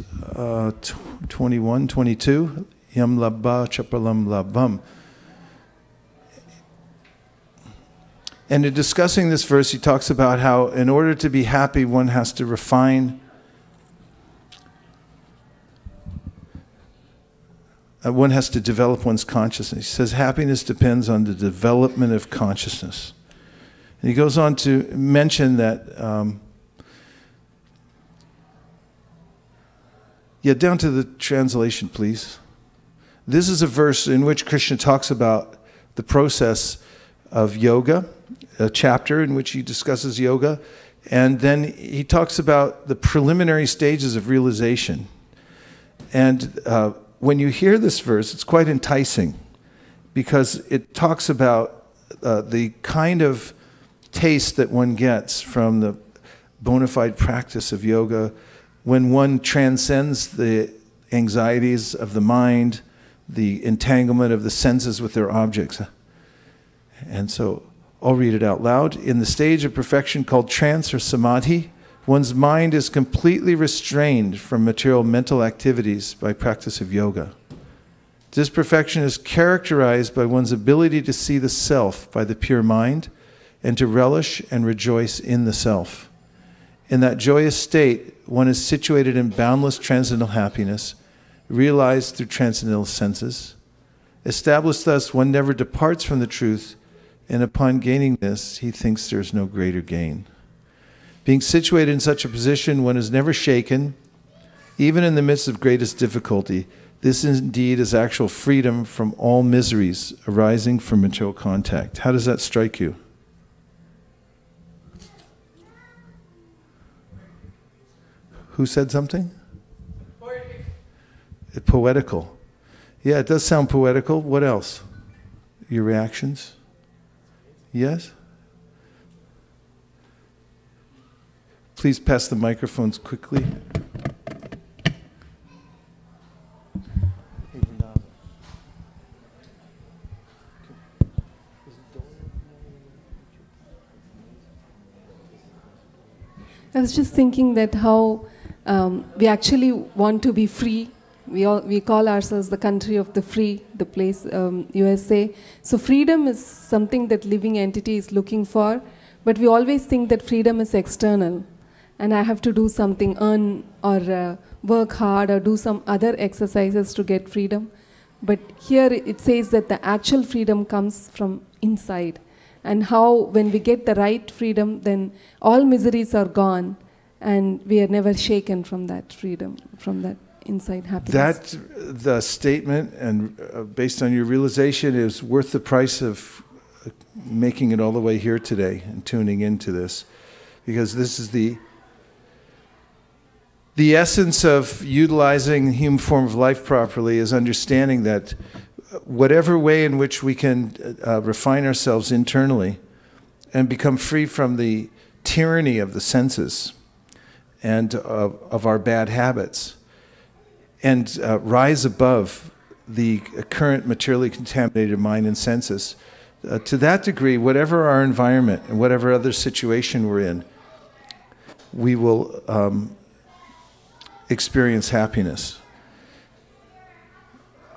21, 22, Yam labha chapalam labham. And in discussing this verse, he talks about how in order to be happy, one has to refine, one has to develop one's consciousness. He says happiness depends on the development of consciousness. And he goes on to mention that, down to the translation, please. This is a verse in which Krishna talks about the process of yoga, a chapter in which he discusses yoga, and then he talks about the preliminary stages of realization. And when you hear this verse, it's quite enticing, because it talks about the kind of taste that one gets from the bona fide practice of yoga when one transcends the anxieties of the mind, the entanglement of the senses with their objects. And so I'll read it out loud. In the stage of perfection called trance or samadhi, one's mind is completely restrained from material mental activities by practice of yoga. This perfection is characterized by one's ability to see the self by the pure mind and to relish and rejoice in the self. In that joyous state, one is situated in boundless transcendental happiness, realized through transcendental senses. Established thus, one never departs from the truth, and upon gaining this, he thinks there is no greater gain. Being situated in such a position, one is never shaken, even in the midst of greatest difficulty. This indeed is actual freedom from all miseries arising from material contact. How does that strike you? Who said something? Poetical. Yeah, it does sound poetical. What else? Your reactions? Yes? Please pass the microphones quickly. I was just thinking that how we actually want to be free. We call ourselves the country of the free, the place, USA. So freedom is something that living entity is looking for, but we always think that freedom is external, and I have to do something, earn or work hard or do some other exercises to get freedom. But here it says that the actual freedom comes from inside, and how when we get the right freedom, then all miseries are gone, and we are never shaken from that freedom, from that inside happiness. That, the statement, and based on your realization, is worth the price of making it all the way here today and tuning into this, because this is the essence of utilizing the human form of life properly, is understanding that whatever way in which we can refine ourselves internally and become free from the tyranny of the senses and of our bad habits, and rise above the current materially contaminated mind and senses, to that degree, whatever our environment and whatever other situation we're in, we will experience happiness.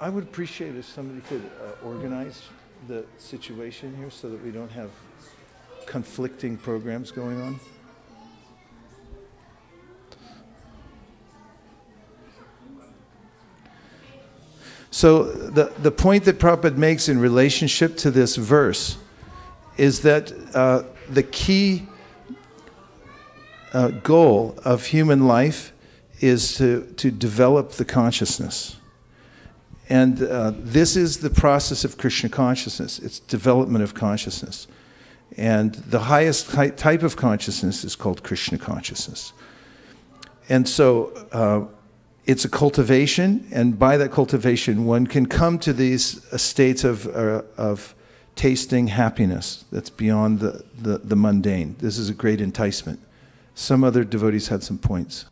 I would appreciate if somebody could organize the situation here so that we don't have conflicting programs going on. So the point that Prabhupada makes in relationship to this verse is that the key goal of human life is to develop the consciousness. And this is the process of Krishna consciousness. It's development of consciousness. And the highest type of consciousness is called Krishna consciousness. And so it's a cultivation, and by that cultivation, one can come to these states of tasting happiness that's beyond the mundane. This is a great enticement. Some other devotees had some points.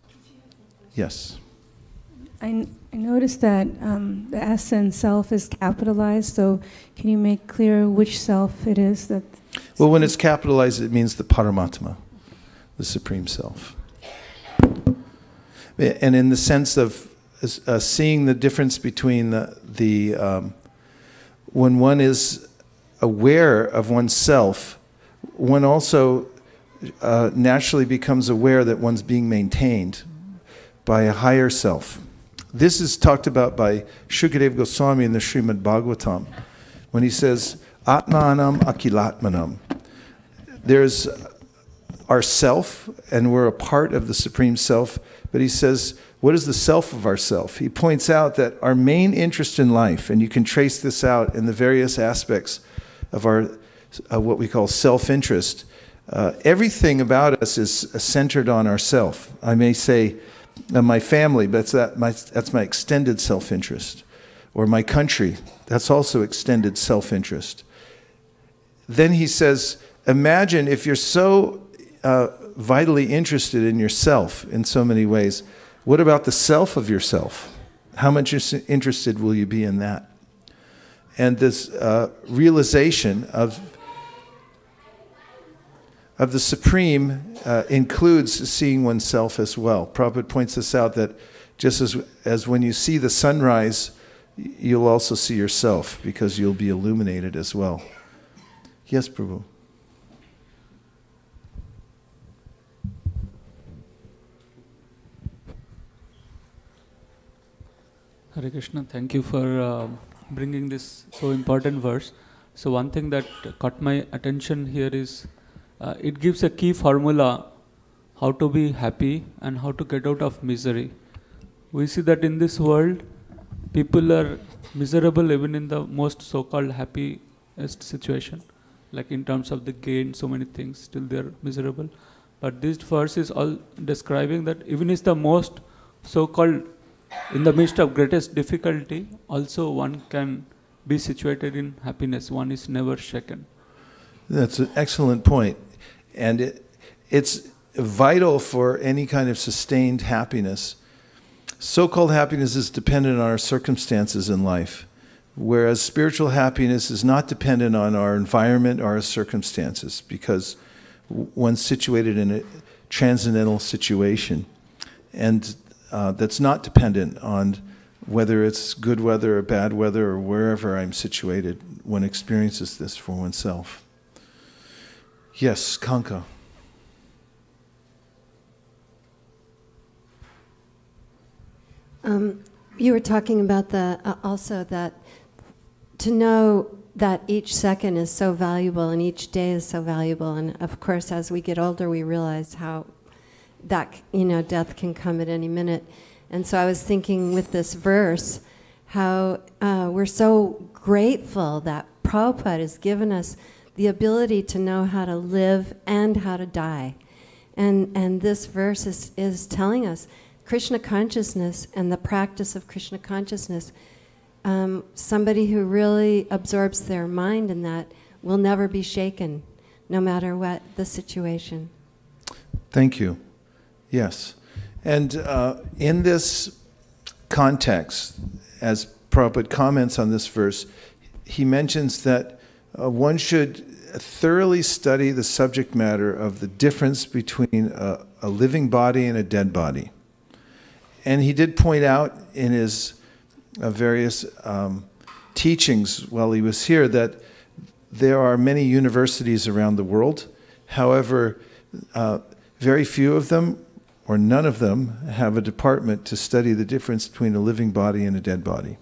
Yes. I noticed that the S in self is capitalized, so can you make clear which self it is that... Well, when it's capitalized, it means the Paramatma, the Supreme Self. And in the sense of seeing the difference between when one is aware of oneself, one also naturally becomes aware that one's being maintained by a higher self. This is talked about by Shukadeva Goswami in the Srimad Bhagavatam, when he says, Atmanam Akilatmanam. There's our self, and we're a part of the Supreme Self, but he says, what is the self of our self? He points out that our main interest in life, and you can trace this out in the various aspects of our what we call self-interest, everything about us is centered on ourself. I may say, my family, but that's my extended self-interest. Or my country, that's also extended self-interest. Then he says, imagine if you're so vitally interested in yourself in so many ways, what about the self of yourself? How much interested will you be in that? And this realization of the Supreme includes seeing oneself as well. Prabhupada points this out, that just as when you see the sunrise, you'll also see yourself, because you'll be illuminated as well. Yes, Prabhu. Hare Krishna, thank you for bringing this so important verse. So one thing that caught my attention here is it gives a key formula how to be happy and how to get out of misery. We see that in this world, people are miserable even in the most so-called happiest situation. Like in terms of the gain, so many things, still they are miserable. But this verse is all describing that even is the most so-called, in the midst of greatest difficulty, also one can be situated in happiness. One is never shaken. That's an excellent point. And it's vital for any kind of sustained happiness. So-called happiness is dependent on our circumstances in life, whereas spiritual happiness is not dependent on our environment or our circumstances, because one's situated in a transcendental situation. And that's not dependent on whether it's good weather or bad weather or wherever I'm situated. One experiences this for oneself. Yes, Kanka. You were talking about also that to know that each second is so valuable and each day is so valuable. And of course, as we get older, we realize how that, death can come at any minute. And so I was thinking with this verse, how we're so grateful that Prabhupada has given us the ability to know how to live and how to die. And this verse is telling us Krishna consciousness and the practice of Krishna consciousness. Somebody who really absorbs their mind in that will never be shaken, no matter what the situation. Thank you. Yes. And in this context, as Prabhupada comments on this verse, he mentions that one should thoroughly study the subject matter of the difference between a living body and a dead body. And he did point out in his various teachings while he was here that there are many universities around the world. However, very few of them, or none of them, have a department to study the difference between a living body and a dead body.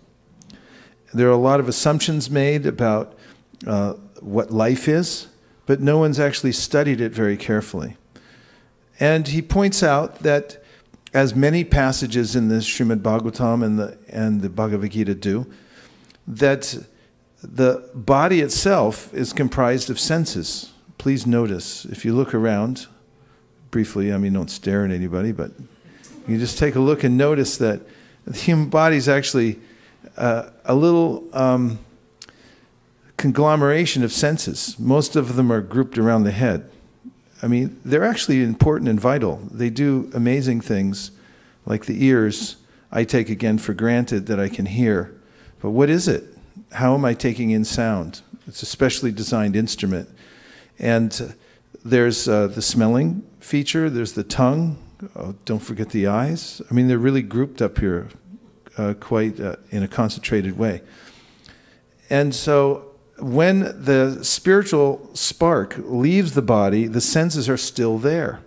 There are a lot of assumptions made about what life is, but no one's actually studied it very carefully. And he points out that, as many passages in the Srimad Bhagavatam and the Bhagavad Gita do, that the body itself is comprised of senses. Please notice, if you look around, briefly, don't stare at anybody, but you just take a look and notice that the human body is actually a little conglomeration of senses. Most of them are grouped around the head. They're actually important and vital. They do amazing things, like the ears. I take again for granted that I can hear. But what is it? How am I taking in sound? It's a specially designed instrument. And there's the smelling feature, there's the tongue. Oh, don't forget the eyes. They're really grouped up here quite in a concentrated way. And so when the spiritual spark leaves the body, the senses are still there.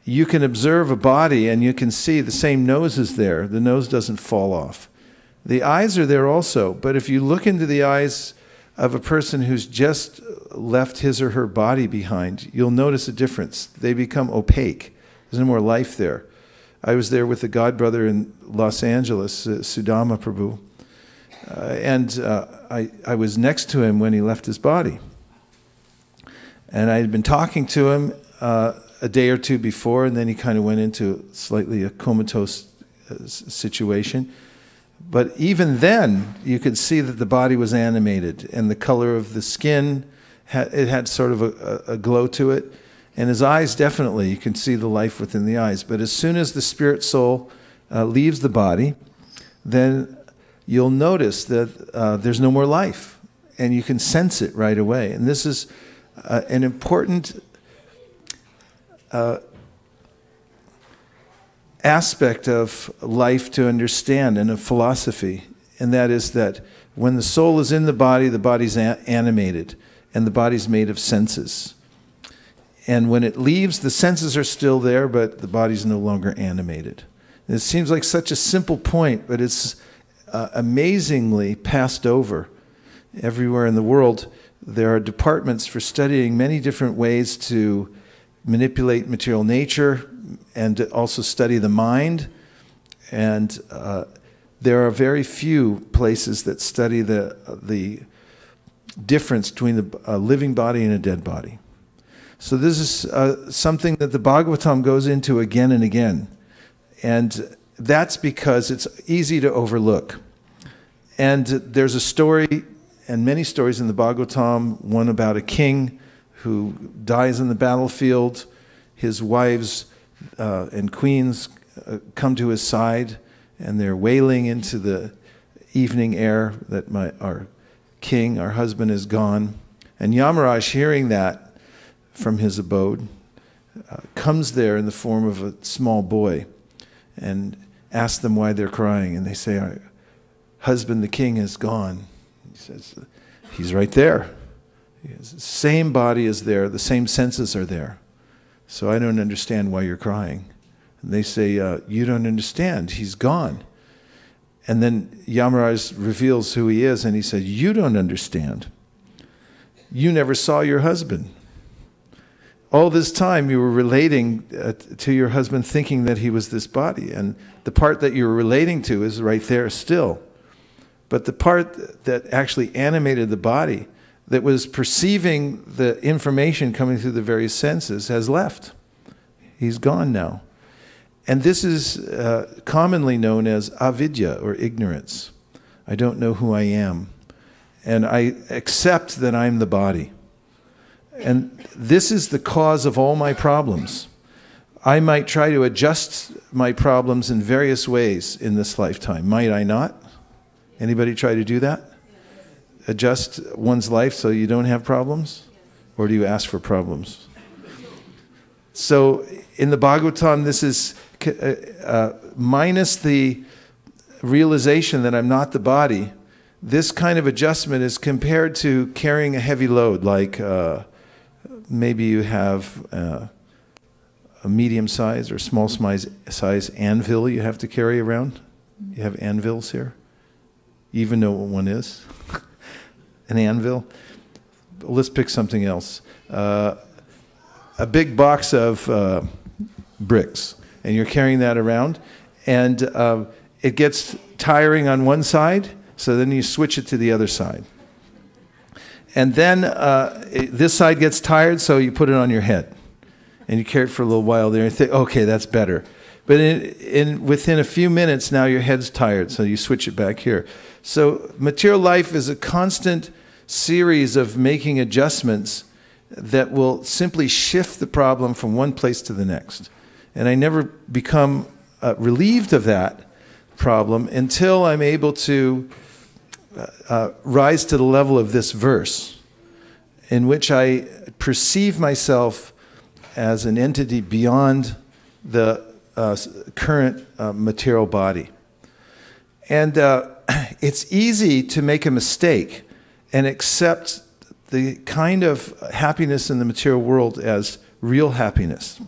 You can observe a body and you can see the same nose is there. The nose doesn't fall off. The eyes are there also, but if you look into the eyes of a person who's just left his or her body behind, you'll notice a difference. They become opaque. There's no more life there. I was there with the godbrother in Los Angeles, Sudama Prabhu, and I was next to him when he left his body. And I had been talking to him a day or two before, and then he kind of went into slightly a comatose situation. But even then, you could see that the body was animated, and the color of the skin, it had sort of a glow to it. And his eyes, definitely, you can see the life within the eyes. But as soon as the spirit soul leaves the body, then you'll notice that there's no more life, and you can sense it right away. And this is an important aspect of life to understand, and of philosophy, and that is that when the soul is in the body's animated, and the body's made of senses. And when it leaves, the senses are still there, but the body's no longer animated. And it seems like such a simple point, but it's amazingly passed over. Everywhere in the world, there are departments for studying many different ways to manipulate material nature and to also study the mind. And there are very few places that study the difference between a living body and a dead body. So this is something that the Bhagavatam goes into again and again. And that's because it's easy to overlook. And there's a story, and many stories in the Bhagavatam, one about a king who dies in the battlefield. His wives and queens come to his side, and they're wailing into the evening air that our king, our husband, is gone. And Yamaraj, hearing that from his abode, comes there in the form of a small boy and asks them why they're crying. And they say, our husband, the king, is gone. He says, he's right there. The same body is there, the same senses are there. So I don't understand why you're crying. And they say, you don't understand, he's gone. And then Yamaraj reveals who he is, and he said, you don't understand. You never saw your husband. All this time you were relating to your husband thinking that he was this body, and the part that you were relating to is right there still. But the part that actually animated the body, that was perceiving the information coming through the various senses, has left. He's gone now. And this is commonly known as avidya, or ignorance. I don't know who I am. And I accept that I'm the body. And this is the cause of all my problems. I might try to adjust my problems in various ways in this lifetime. Might I not? Anybody try to do that? Adjust one's life so you don't have problems? Or do you ask for problems? So in the Bhagavatam, this is minus the realization that I'm not the body. This kind of adjustment is compared to carrying a heavy load, like maybe you have a medium size or small size anvil you have to carry around. You have anvils here? You even know what one is? An anvil? Let's pick something else. A big box of bricks, and you're carrying that around, and it gets tiring on one side, so then you switch it to the other side. And then this side gets tired, so you put it on your head. And you carry it for a little while there and think, okay, that's better. But within a few minutes, now your head's tired, so you switch it back here. So material life is a constant series of making adjustments that will simply shift the problem from one place to the next. And I never become relieved of that problem until I'm able to rise to the level of this verse, in which I perceive myself as an entity beyond the current material body. And it's easy to make a mistake and accept the kind of happiness in the material world as real happiness.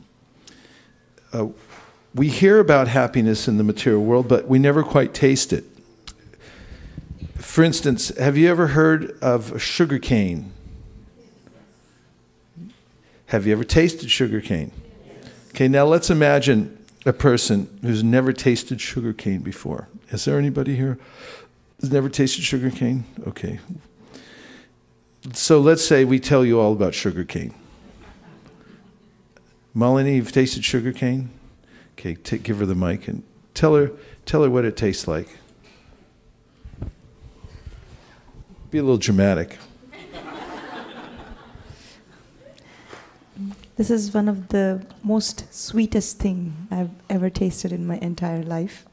We hear about happiness in the material world, but we never quite taste it. For instance, have you ever heard of sugar cane? Have you ever tasted sugar cane? Okay, now let's imagine a person who's never tasted sugar cane before. Is there anybody here who's never tasted sugar cane? Okay. So let's say we tell you all about sugar cane. Malini, you've tasted sugar cane? Okay, give her the mic and tell her what it tastes like. Be a little dramatic. This is one of the most sweetest thing I've ever tasted in my entire life.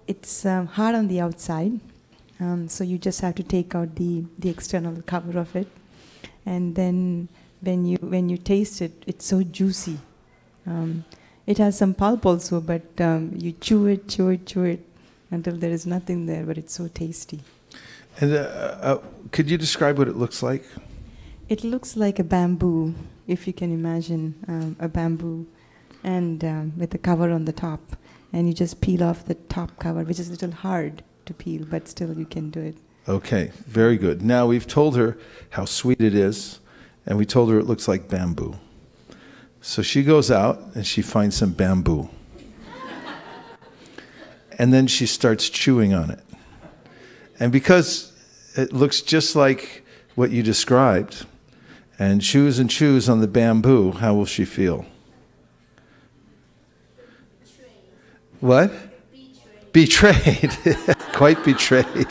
It's hard on the outside, so you just have to take out the external cover of it, and then when you taste it, it's so juicy. It has some pulp also, but you chew it until there is nothing there, but it's so tasty. And could you describe what it looks like? It looks like a bamboo, if you can imagine a bamboo, and with a cover on the top. And you just peel off the top cover, which is a little hard to peel, but still you can do it. Okay, very good. Now we've told her how sweet it is, and we told her it looks like bamboo. So she goes out and she finds some bamboo. And then she starts chewing on it. And because it looks just like what you described, and chews on the bamboo, how will she feel? What? Betrayed. Quite betrayed.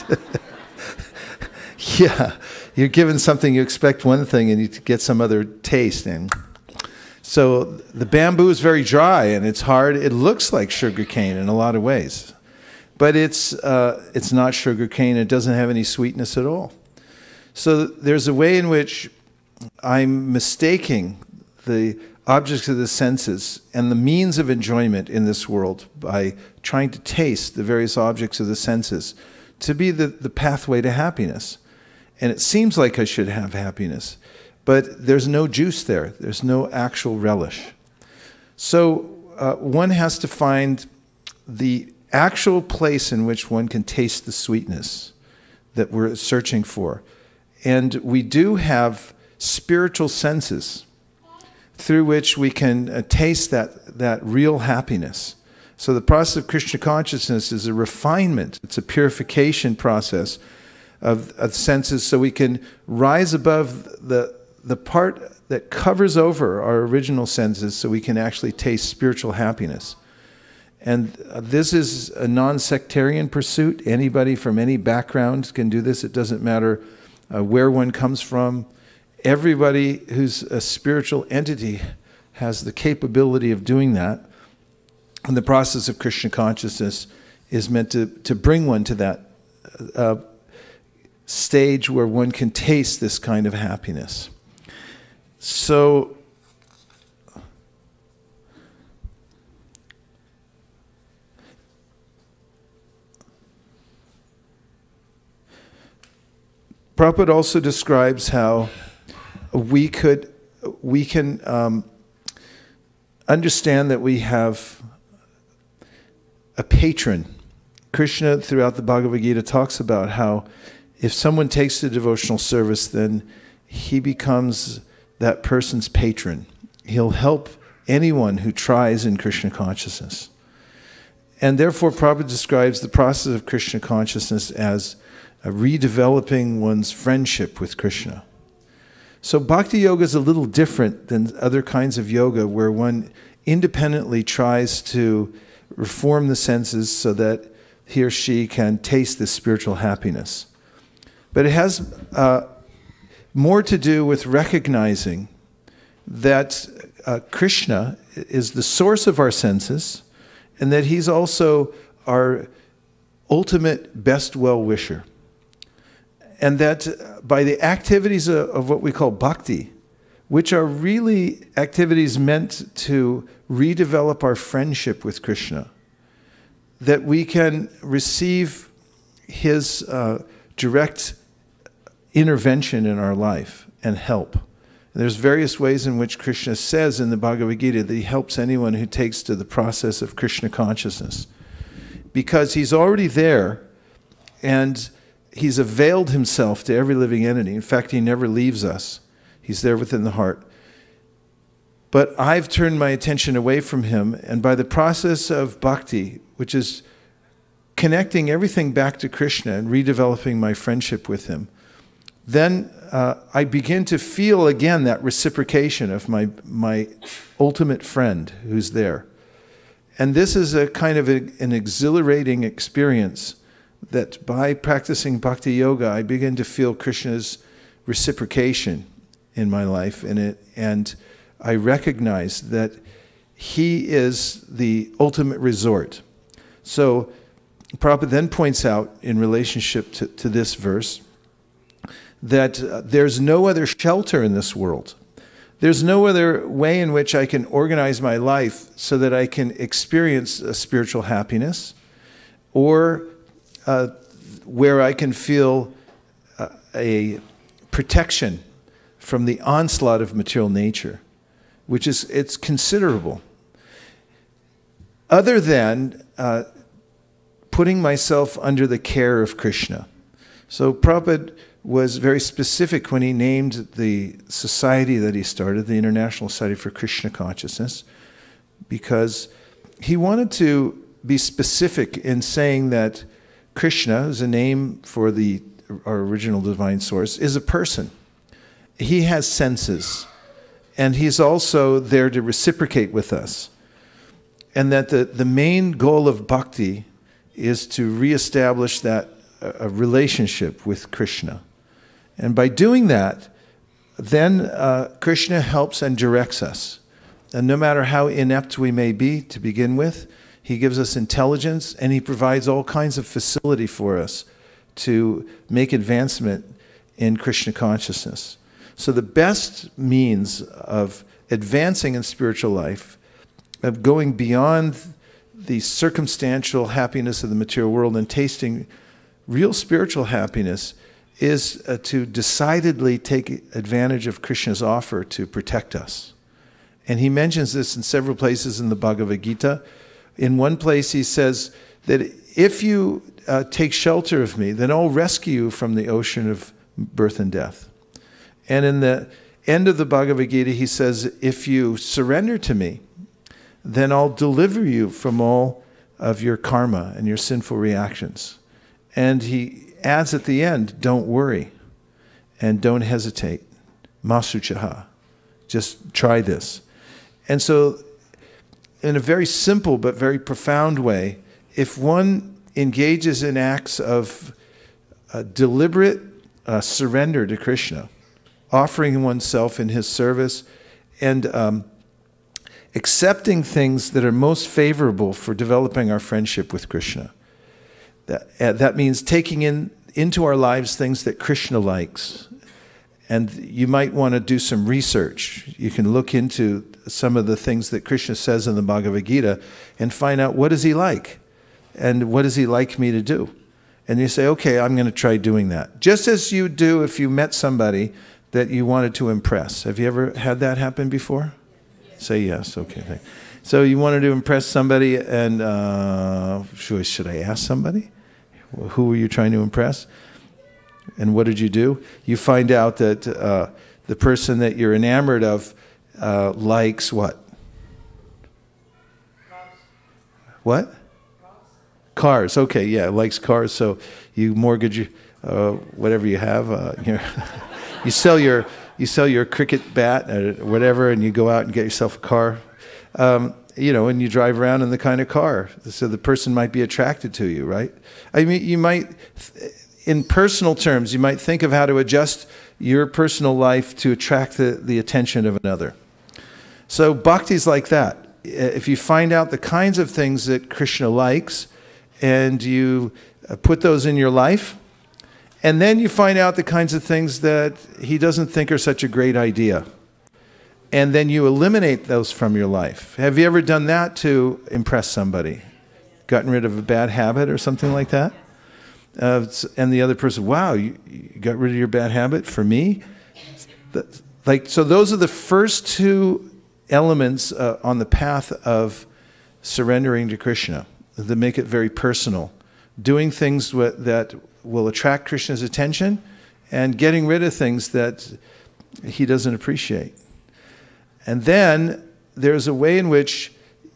Yeah, you're given something, you expect one thing, and you get some other taste. And so the bamboo is very dry, and it's hard. It looks like sugar cane in a lot of ways. But it's not sugar cane. It doesn't have any sweetness at all. So there's a way in which I'm mistaking the objects of the senses and the means of enjoyment in this world by trying to taste the various objects of the senses to be the pathway to happiness. And it seems like I should have happiness, but there's no juice there. There's no actual relish. So one has to find the actual place in which one can taste the sweetness that we're searching for. And we do have spiritual senses through which we can taste that real happiness. So the process of Krishna consciousness is a refinement. It's a purification process of senses, so we can rise above the part that covers over our original senses, so we can actually taste spiritual happiness. And this is a non-sectarian pursuit. Anybody from any background can do this. It doesn't matter where one comes from. Everybody who's a spiritual entity has the capability of doing that. And the process of Krishna consciousness is meant to bring one to that stage where one can taste this kind of happiness. So, Prabhupada also describes how we can understand that we have a patron. Krishna, throughout the Bhagavad Gita, talks about how if someone takes the devotional service, then he becomes that person's patron. He'll help anyone who tries in Krishna consciousness. And therefore, Prabhupada describes the process of Krishna consciousness as redeveloping one's friendship with Krishna. So Bhakti Yoga is a little different than other kinds of yoga where one independently tries to reform the senses so that he or she can taste this spiritual happiness. But it has more to do with recognizing that Krishna is the source of our senses and that he's also our ultimate best well-wisher. And that by the activities of what we call bhakti, which are really activities meant to redevelop our friendship with Krishna, that we can receive his direct intervention in our life and help. And there's various ways in which Krishna says in the Bhagavad Gita that he helps anyone who takes to the process of Krishna consciousness. Because he's already there and he's availed himself to every living entity. In fact, he never leaves us. He's there within the heart. But I've turned my attention away from him, and by the process of bhakti, which is connecting everything back to Krishna and redeveloping my friendship with him, then I begin to feel again that reciprocation of my ultimate friend who's there. And this is a kind of an exhilarating experience that by practicing bhakti yoga, I begin to feel Krishna's reciprocation in my life, and I recognize that he is the ultimate resort. So Prabhupada then points out in relationship to this verse that there's no other shelter in this world. There's no other way in which I can organize my life so that I can experience a spiritual happiness, or where I can feel a protection from the onslaught of material nature, which it's considerable, other than putting myself under the care of Krishna. So Prabhupada was very specific when he named the society that he started, the International Society for Krishna Consciousness, because he wanted to be specific in saying that Krishna, who's a name for our original divine source, is a person. He has senses, and he's also there to reciprocate with us. And that the main goal of bhakti is to reestablish that a relationship with Krishna. And by doing that, then Krishna helps and directs us. And no matter how inept we may be to begin with, he gives us intelligence, and he provides all kinds of facility for us to make advancement in Krishna consciousness. So the best means of advancing in spiritual life, of going beyond the circumstantial happiness of the material world and tasting real spiritual happiness, is to decidedly take advantage of Krishna's offer to protect us. And he mentions this in several places in the Bhagavad Gita. In one place he says that if you take shelter of me, then I'll rescue you from the ocean of birth and death. And in the end of the Bhagavad Gita, he says, if you surrender to me, then I'll deliver you from all of your karma and your sinful reactions. And he adds at the end, don't worry and don't hesitate. Masuchaha. Just try this. And so, in a very simple but very profound way, if one engages in acts of deliberate surrender to Krishna, offering oneself in his service, and accepting things that are most favorable for developing our friendship with Krishna. That means taking into our lives things that Krishna likes. And you might want to do some research. You can look into some of the things that Krishna says in the Bhagavad Gita and find out, what does he like? And what does he like me to do? And you say, okay, I'm going to try doing that. Just as you do if you met somebody that you wanted to impress. Have you ever had that happen before? Yes. Say yes. Okay. So you wanted to impress somebody, and should I ask somebody? Who were you trying to impress? And what did you do? You find out that the person that you're enamored of likes what? What? Cars. Okay, yeah, likes cars. So you mortgage whatever you have. You sell your cricket bat or whatever, and you go out and get yourself a car. And you drive around in the kind of car. So the person might be attracted to you, right? I mean, you might, in personal terms, you might think of how to adjust your personal life to attract the attention of another. So bhakti's like that. If you find out the kinds of things that Krishna likes, and you put those in your life, and then you find out the kinds of things that he doesn't think are such a great idea, and then you eliminate those from your life. Have you ever done that to impress somebody? Gotten rid of a bad habit or something like that? And the other person, wow, you got rid of your bad habit for me? So those are the first two elements on the path of surrendering to Krishna that make it very personal. Doing things that will attract Krishna's attention, and getting rid of things that he doesn't appreciate. And then there's a way in which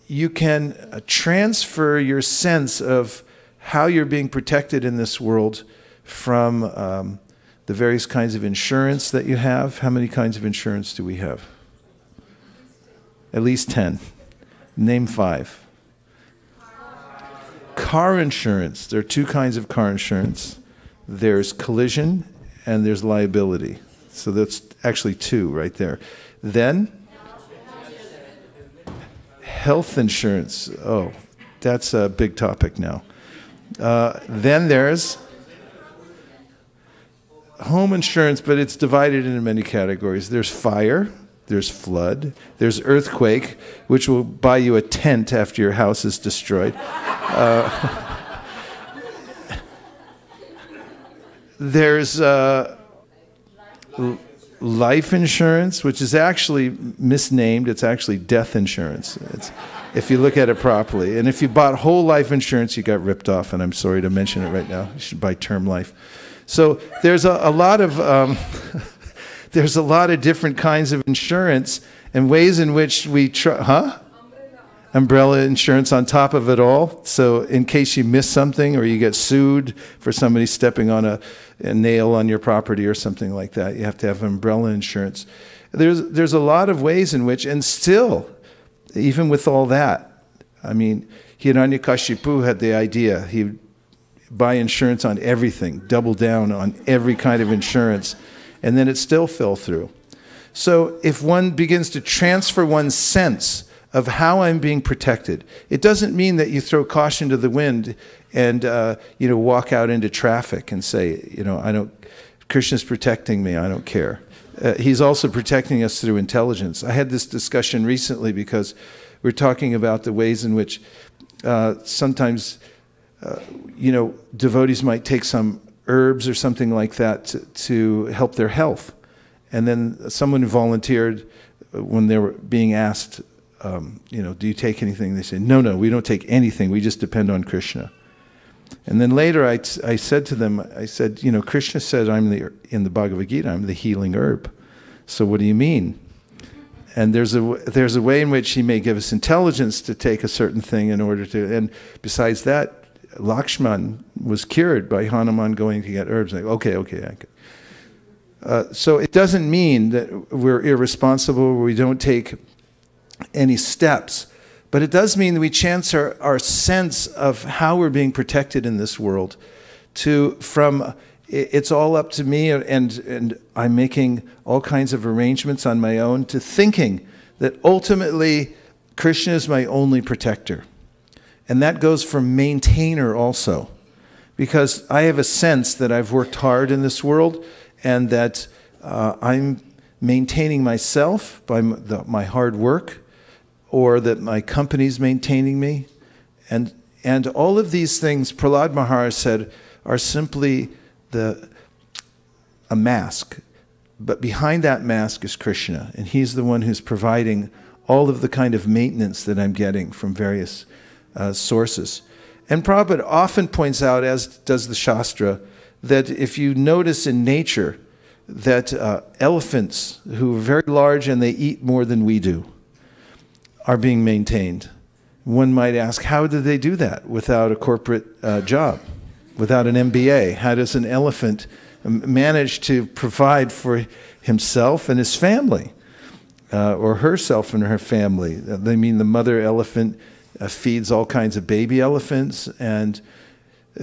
you can transfer your sense of how you're being protected in this world from the various kinds of insurance that you have. How many kinds of insurance do we have? At least 10. Name 5. Car insurance. There are 2 kinds of car insurance. There's collision and there's liability. So that's actually 2 right there. Then health insurance. Oh, that's a big topic now. Then there's home insurance, but it's divided into many categories. There's fire, there's flood, there's earthquake, which will buy you a tent after your house is destroyed. There's life insurance, which is actually misnamed. It's actually death insurance. If you look at it properly. And if you bought whole life insurance, you got ripped off, and I'm sorry to mention it right now. You should buy term life. So there's a lot of there's a lot of different kinds of insurance and ways in which we umbrella insurance on top of it all. So in case you miss something or you get sued for somebody stepping on a nail on your property or something like that, you have to have umbrella insurance. There's a lot of ways in which, and still, even with all that, I mean, Hiranyakashipu had the idea. He would buy insurance on everything, double down on every kind of insurance, and then it still fell through. So if one begins to transfer one's sense of how I'm being protected, it doesn't mean that you throw caution to the wind and walk out into traffic and say, Krishna's protecting me, I don't care. He's also protecting us through intelligence. I had this discussion recently because we're talking about the ways in which sometimes, devotees might take some herbs or something like that to help their health. And then someone volunteered when they were being asked, do you take anything? They say, no, we don't take anything. We just depend on Krishna. And then later I said to them, I said, Krishna said in the Bhagavad Gita, I'm the healing herb. So what do you mean? And there's a way in which he may give us intelligence to take a certain thing in order to, and besides that, Lakshman was cured by Hanuman going to get herbs. Like, okay. So it doesn't mean that we're irresponsible, we don't take any steps, but it does mean that we chance our sense of how we're being protected in this world from it's all up to me and I'm making all kinds of arrangements on my own, to thinking that ultimately Krishna is my only protector. And that goes for maintainer also, because I have a sense that I've worked hard in this world and that I'm maintaining myself by my hard work, or that my company's maintaining me. And all of these things, Prahlad Maharaj said, are simply a mask. But behind that mask is Krishna, and he's the one who's providing all of the kind of maintenance that I'm getting from various sources. And Prabhupada often points out, as does the Shastra, that if you notice in nature that elephants, who are very large and they eat more than we do, are being maintained. One might ask, how do they do that without a corporate job, without an MBA? How does an elephant manage to provide for himself and his family, or herself and her family? I mean, the mother elephant feeds all kinds of baby elephants and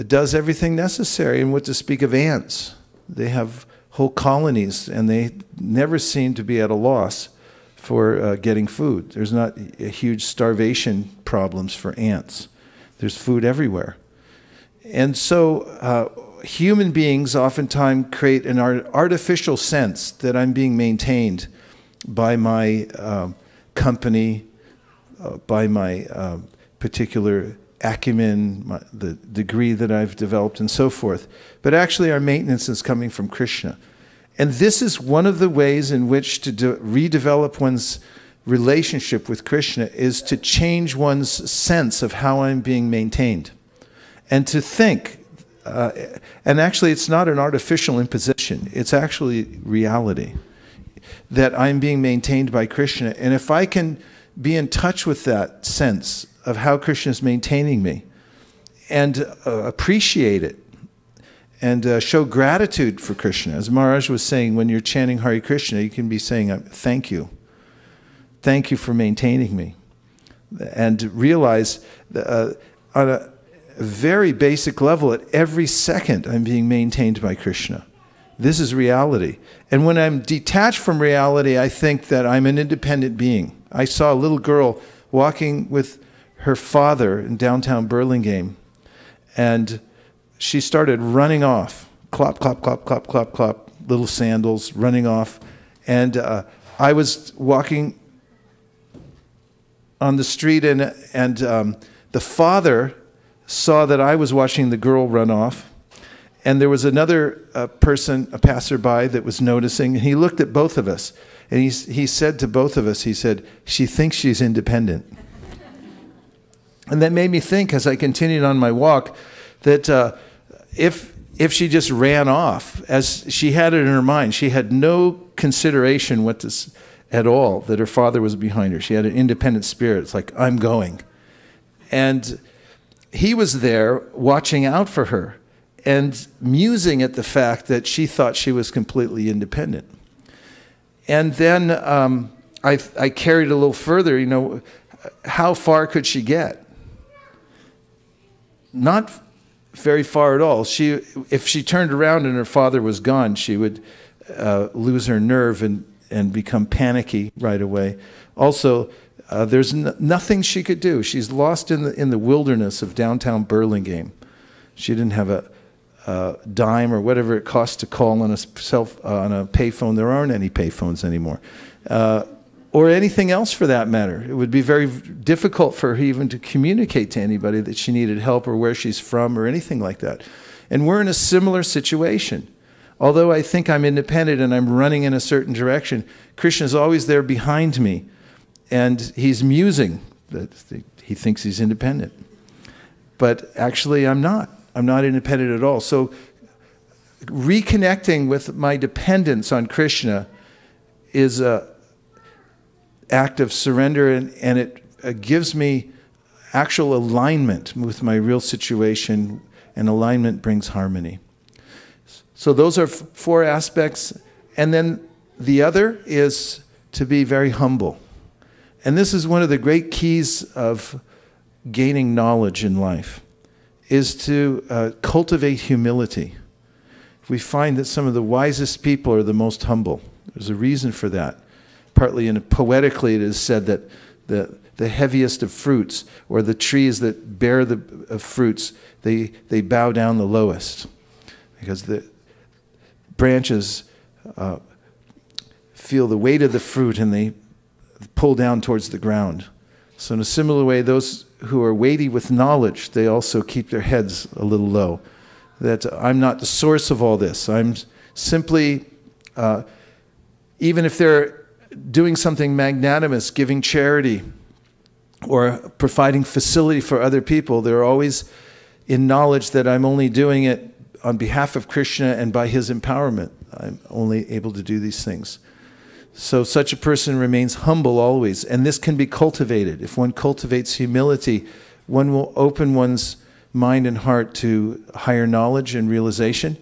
does everything necessary. And what to speak of ants? They have whole colonies, and they never seem to be at a loss for getting food. There's not huge starvation problems for ants. There's food everywhere. And so human beings oftentimes create an artificial sense that I'm being maintained by my company, by my particular acumen, the degree that I've developed, and so forth. But actually our maintenance is coming from Krishna. And this is one of the ways in which to redevelop one's relationship with Krishna, is to change one's sense of how I'm being maintained. And to think, and actually it's not an artificial imposition, it's actually reality, that I'm being maintained by Krishna. And if I can be in touch with that sense of how Krishna is maintaining me, and appreciate it, and show gratitude for Krishna. As Maharaj was saying, when you're chanting Hare Krishna, you can be saying, thank you. Thank you for maintaining me. And realize on a very basic level, at every second, I'm being maintained by Krishna. This is reality. And when I'm detached from reality, I think that I'm an independent being. I saw a little girl walking with her father in downtown Burlingame, and she started running off. Clop, clop, clop, clop, clop, clop, little sandals, running off. And I was walking on the street, and the father saw that I was watching the girl run off. And there was another person, a passerby, that was noticing. And he looked at both of us. And he said to both of us, he said, she thinks she's independent. And that made me think, as I continued on my walk, that if she just ran off, as she had it in her mind, she had no consideration at all that her father was behind her. She had an independent spirit. It's like, I'm going. And he was there watching out for her and musing at the fact that she thought she was completely independent. And then I carried it a little further, how far could she get? Not very far at all. If she turned around and her father was gone, she would lose her nerve and become panicky right away. Also, there's nothing she could do. She's lost in the wilderness of downtown Burlingame. She didn't have a dime or whatever it costs to call on a payphone. There aren't any payphones anymore. Or anything else for that matter. It would be very difficult for her even to communicate to anybody that she needed help or where she's from or anything like that. And we're in a similar situation. Although I think I'm independent and I'm running in a certain direction, Krishna's always there behind me. And he's musing that he thinks he's independent. But actually I'm not. I'm not independent at all. So reconnecting with my dependence on Krishna is an act of surrender, and it gives me actual alignment with my real situation, and alignment brings harmony. So those are 4 aspects. And then the other is to be very humble. And this is one of the great keys of gaining knowledge in life, is to cultivate humility. We find that some of the wisest people are the most humble. There's a reason for that. Partly and poetically it is said that the heaviest of fruits, or the trees that bear the fruits, they bow down the lowest, because the branches feel the weight of the fruit and they pull down towards the ground. So in a similar way, those who are weighty with knowledge, they also keep their heads a little low. That I'm not the source of all this. I'm simply, even if they're doing something magnanimous, giving charity, or providing facility for other people, they're always in knowledge that I'm only doing it on behalf of Krishna and by his empowerment. I'm only able to do these things. So such a person remains humble always, and this can be cultivated. If one cultivates humility, one will open one's mind and heart to higher knowledge and realization.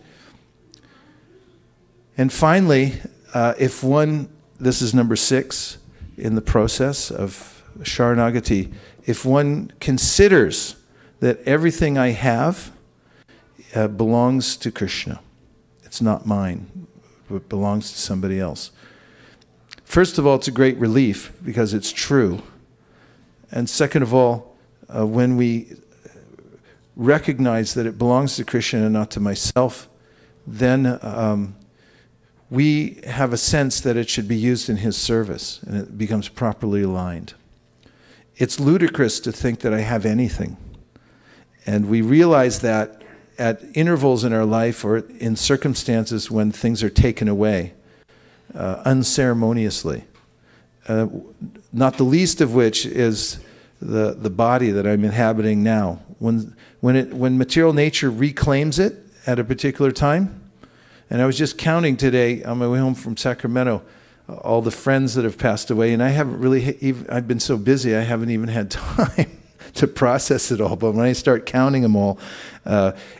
And finally, if one, this is number 6 in the process of Sharanagati, if one considers that everything I have belongs to Krishna, it's not mine, it belongs to somebody else. First of all, it's a great relief because it's true. And second of all, when we recognize that it belongs to Krishna and not to myself, then we have a sense that it should be used in his service, and it becomes properly aligned. It's ludicrous to think that I have anything. And we realize that at intervals in our life, or in circumstances when things are taken away unceremoniously. Not the least of which is the body that I'm inhabiting now. When material nature reclaims it at a particular time, and I was just counting today on my way home from Sacramento all the friends that have passed away, and I haven't really, I've been so busy I haven't even had time to process it all. But when I start counting them all,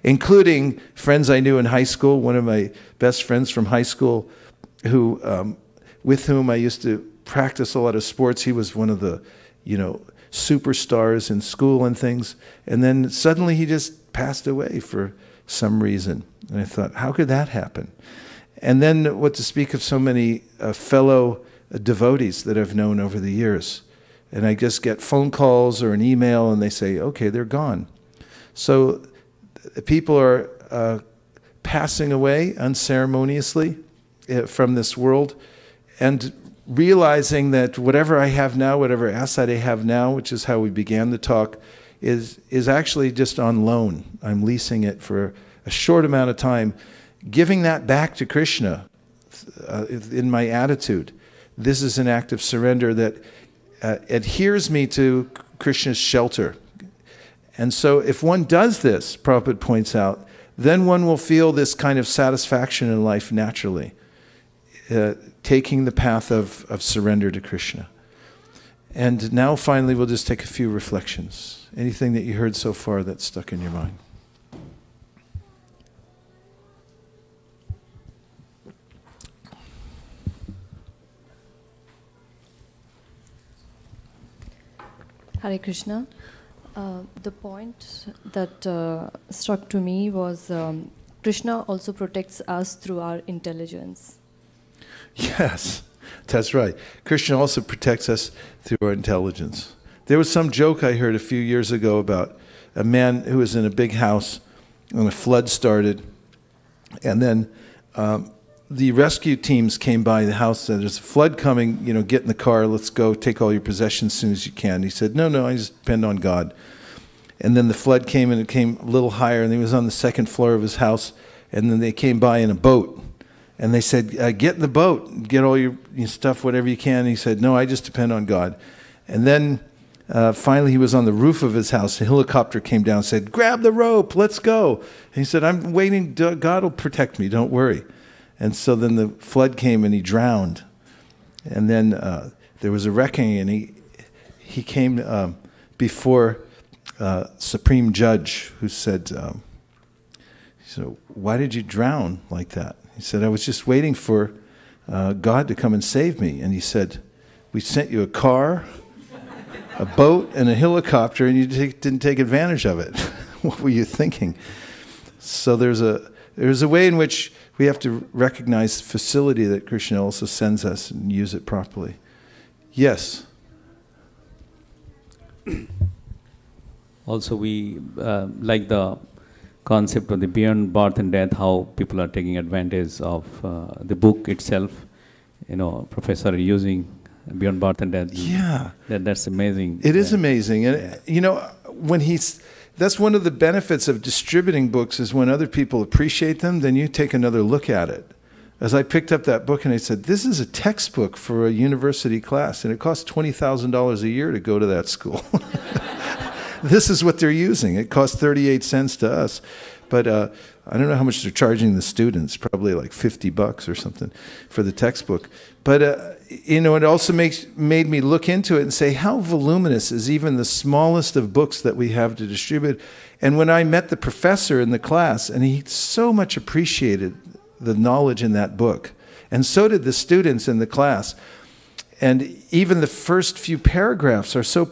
including friends I knew in high school, one of my best friends from high school, who with whom I used to practice a lot of sports. He was one of the, superstars in school and things. And then suddenly he just passed away for some reason. And I thought, how could that happen? And then what to speak of so many fellow devotees that I've known over the years. And I just get phone calls or an email and they say, okay, they're gone. So people are passing away unceremoniously from this world, and realizing that whatever I have now, whatever asset I have now, which is how we began the talk, is actually just on loan. I'm leasing it for a short amount of time, giving that back to Krishna in my attitude. This is an act of surrender that adheres me to Krishna's shelter. And so if one does this, Prabhupada points out, then one will feel this kind of satisfaction in life naturally, taking the path of surrender to Krishna. And now finally we'll just take a few reflections. Anything that you heard so far that's stuck in your mind? Hare Krishna. The point that struck to me was Krishna also protects us through our intelligence. Yes, that's right. Krishna also protects us through our intelligence. There was some joke I heard a few years ago about a man who was in a big house when a flood started, and then the rescue teams came by the house and said, there's a flood coming, get in the car, let's go, take all your possessions as soon as you can. He said, no, I just depend on God. And then the flood came, and it came a little higher, and he was on the second floor of his house, and then they came by in a boat. And they said, get in the boat, get all your stuff, whatever you can. And he said, no, I just depend on God. And then finally he was on the roof of his house. A helicopter came down and said, "Grab the rope, let's go." And he said, "I'm waiting, God will protect me, don't worry." And so then the flood came and he drowned. And then there was a reckoning, and he came before Supreme Judge, who said, "So why did you drown like that?" He said, "I was just waiting for God to come and save me." And he said, "We sent you a car, a boat, and a helicopter, and you didn't take advantage of it. What were you thinking?" So there's a way in which we have to recognize the facility that Krishna also sends us and use it properly. Yes? Also, we like the concept of the beyond birth and death, how people are taking advantage of the book itself. You know, professor using beyond birth and death. Yeah. That's amazing. It is amazing. And, you know, that's one of the benefits of distributing books is when other people appreciate them, then you take another look at it. As I picked up that book and I said, this is a textbook for a university class, and it costs $20,000 a year to go to that school. This is what they're using. It costs 38 cents to us. But I don't know how much they're charging the students, probably like $50 or something for the textbook. But, you know, it also made me look into it and say, how voluminous is even the smallest of books that we have to distribute? And when I met the professor in the class, and he so much appreciated the knowledge in that book, and so did the students in the class. And even the first few paragraphs are so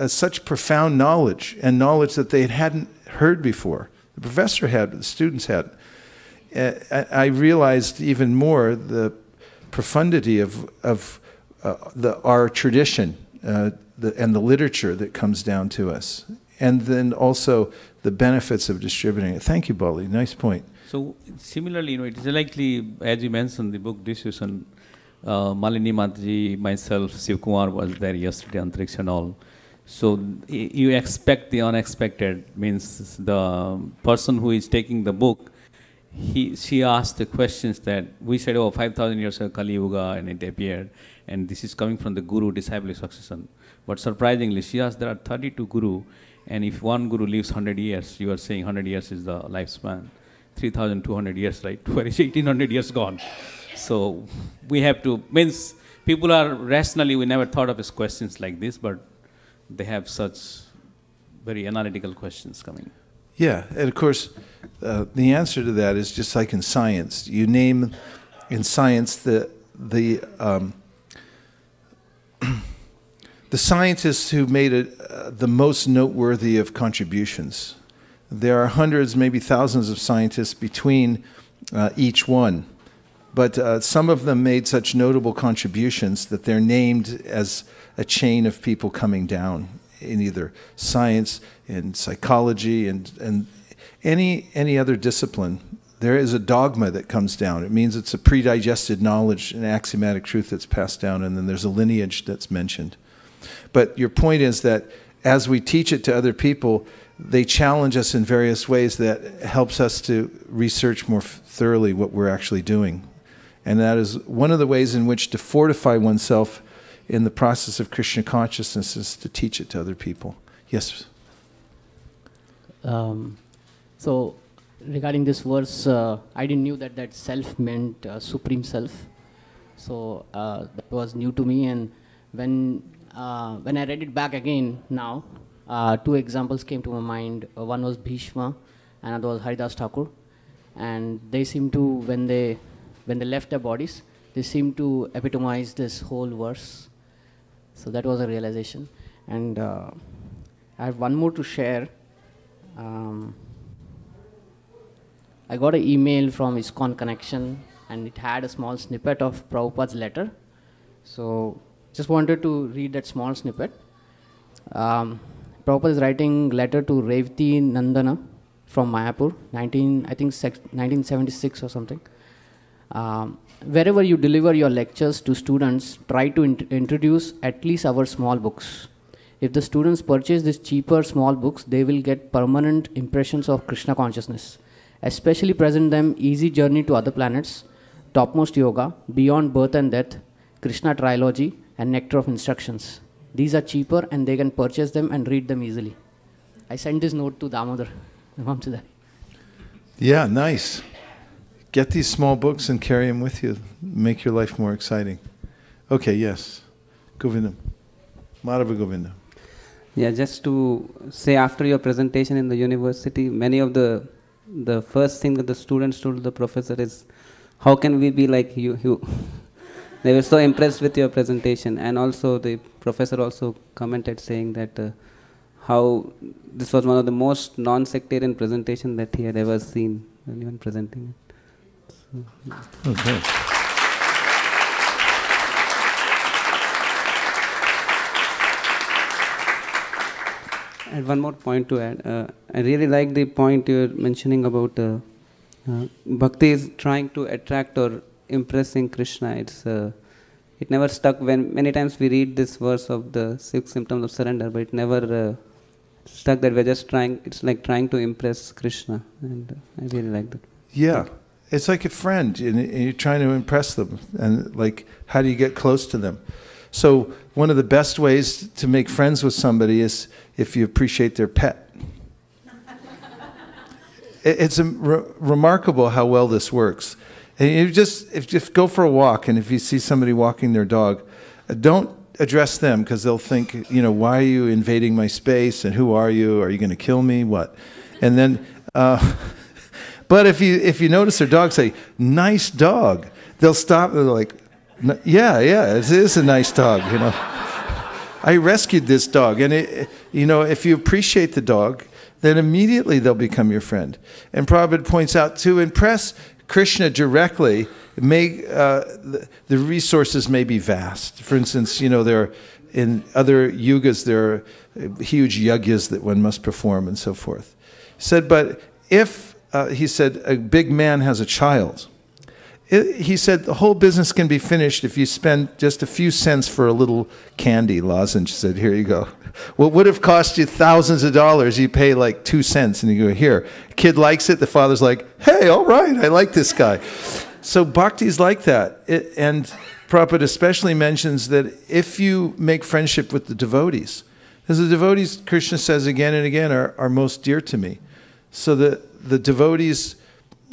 such profound knowledge, and knowledge that they hadn't heard before. The professor had, but the students hadn't. I realized even more the profundity of our tradition and the literature that comes down to us, and then also the benefits of distributing it. Thank you, Bali. Nice point. So similarly, you know, it is likely, as you mentioned, the book distribution. Malini Mataji, myself, Shiv Kumar was there yesterday, Antariksha and all. So you expect the unexpected, means the person who is taking the book, she asked the questions that we said, oh, 5,000 years ago, Kali Yuga, and it appeared, and this is coming from the Guru, disciple succession. But surprisingly, she asked, there are 32 Guru, and if one Guru lives 100 years, you are saying 100 years is the lifespan. 3,200 years, right? Where is 1,800 years gone? So we have to, means people are rationally, we never thought of as questions like this, but they have such very analytical questions coming. Yeah, and of course, the answer to that is just like in science. You name in science the scientists who made the most noteworthy of contributions. There are hundreds, maybe thousands of scientists between each one. But some of them made such notable contributions that they're named as a chain of people coming down in either science, in psychology, and any other discipline. There is a dogma that comes down. It means it's a predigested knowledge, an axiomatic truth that's passed down, and then there's a lineage that's mentioned. But your point is that as we teach it to other people, they challenge us in various ways that helps us to research more thoroughly what we're actually doing. And that is one of the ways in which to fortify oneself in the process of Krishna consciousness is to teach it to other people. Yes? So, regarding this verse, I didn't knew that self meant supreme self. So, that was new to me. And when I read it back again now, two examples came to my mind. One was Bhishma, and another was Haridas Thakur. And they seem to, when they left their bodies, they seem to epitomize this whole verse. So that was a realization. And I have one more to share. I got an email from ISKCON Connection, and it had a small snippet of Prabhupada's letter. So just wanted to read that small snippet. Prabhupada is writing letter to Revati Nandana from Mayapur, 1976 or something. Wherever you deliver your lectures to students, try to introduce at least our small books. If the students purchase these cheaper small books, they will get permanent impressions of Krishna consciousness. Especially present them Easy Journey to Other Planets, Topmost Yoga, Beyond Birth and Death, Krishna Trilogy, and Nectar of Instructions. these are cheaper and they can purchase them and read them easily. I sent this note to Damodar. Yeah, nice. Get these small books and carry them with you. Make your life more exciting. Okay, yes. Govinda. Madhava Govinda. Yeah, just to say, after your presentation in the university, many of the first thing that the students told the professor is, how can we be like you? They were so impressed with your presentation. And also the professor also commented saying that how this was one of the most non-sectarian presentation that he had ever seen when even presenting it. So, okay. I had one more point to add. I really like the point you're mentioning about bhakti is trying to attract or impressing Krishna. It never stuck. When many times we read this verse of the 6 symptoms of surrender, but it never stuck that we're just trying. It's like trying to impress Krishna, and I really like that. Yeah, it's like a friend, and you're trying to impress them, and like, how do you get close to them? So one of the best ways to make friends with somebody is if you appreciate their pet. It's remarkable how well this works. And you just go for a walk, and if you see somebody walking their dog, don't address them, because they'll think, why are you invading my space, and who are you? Are you going to kill me? What? And then, but if you notice their dog, say, nice dog, they'll stop. They're like, yeah, it is a nice dog. I rescued this dog, and if you appreciate the dog, then immediately they'll become your friend. And Prabhupada points out, to impress Krishna directly, the resources may be vast. For instance, there are, in other yugas, there are huge yagyas that one must perform and so forth. He said, but if, he said, a big man has a child, he said the whole business can be finished if you spend just a few cents for a little candy lozenge. He said, here you go. What would have cost you thousands of dollars, you pay like 2 cents, and you go, here. Kid likes it, the father's like, hey, all right, I like this guy. So bhakti's like that. And Prabhupada especially mentions that if you make friendship with the devotees, because the devotees, Krishna says again and again, are most dear to me. So the devotees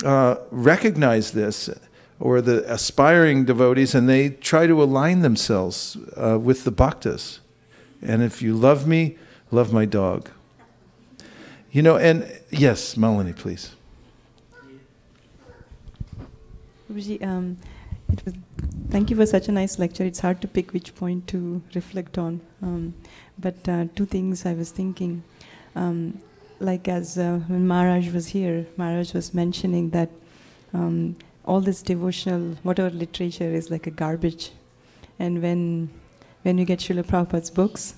recognize this, or the aspiring devotees, and they try to align themselves with the bhaktas. And if you love me, love my dog. And yes, Malini, please. Prabhuji, thank you for such a nice lecture. It's hard to pick which point to reflect on. But 2 things I was thinking. Like when Maharaj was here, Maharaj was mentioning that all this devotional, whatever literature is like a garbage. And when you get Srila Prabhupada's books,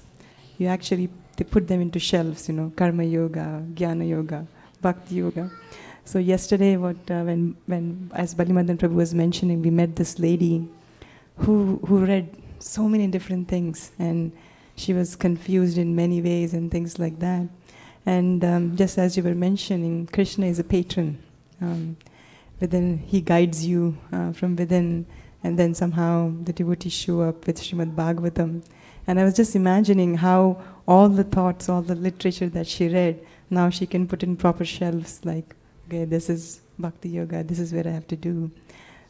they put them into shelves, Karma Yoga, Jnana Yoga, Bhakti Yoga. So yesterday, when as Balimadan Prabhu was mentioning, we met this lady who read so many different things, and she was confused in many ways and things like that. And just as you were mentioning, Krishna is a patron. Within, he guides you from within, and then somehow the devotees show up with Srimad Bhagavatam. And I was just imagining how all the thoughts, all the literature that she read, now she can put in proper shelves, like, okay, this is Bhakti Yoga, this is what I have to do.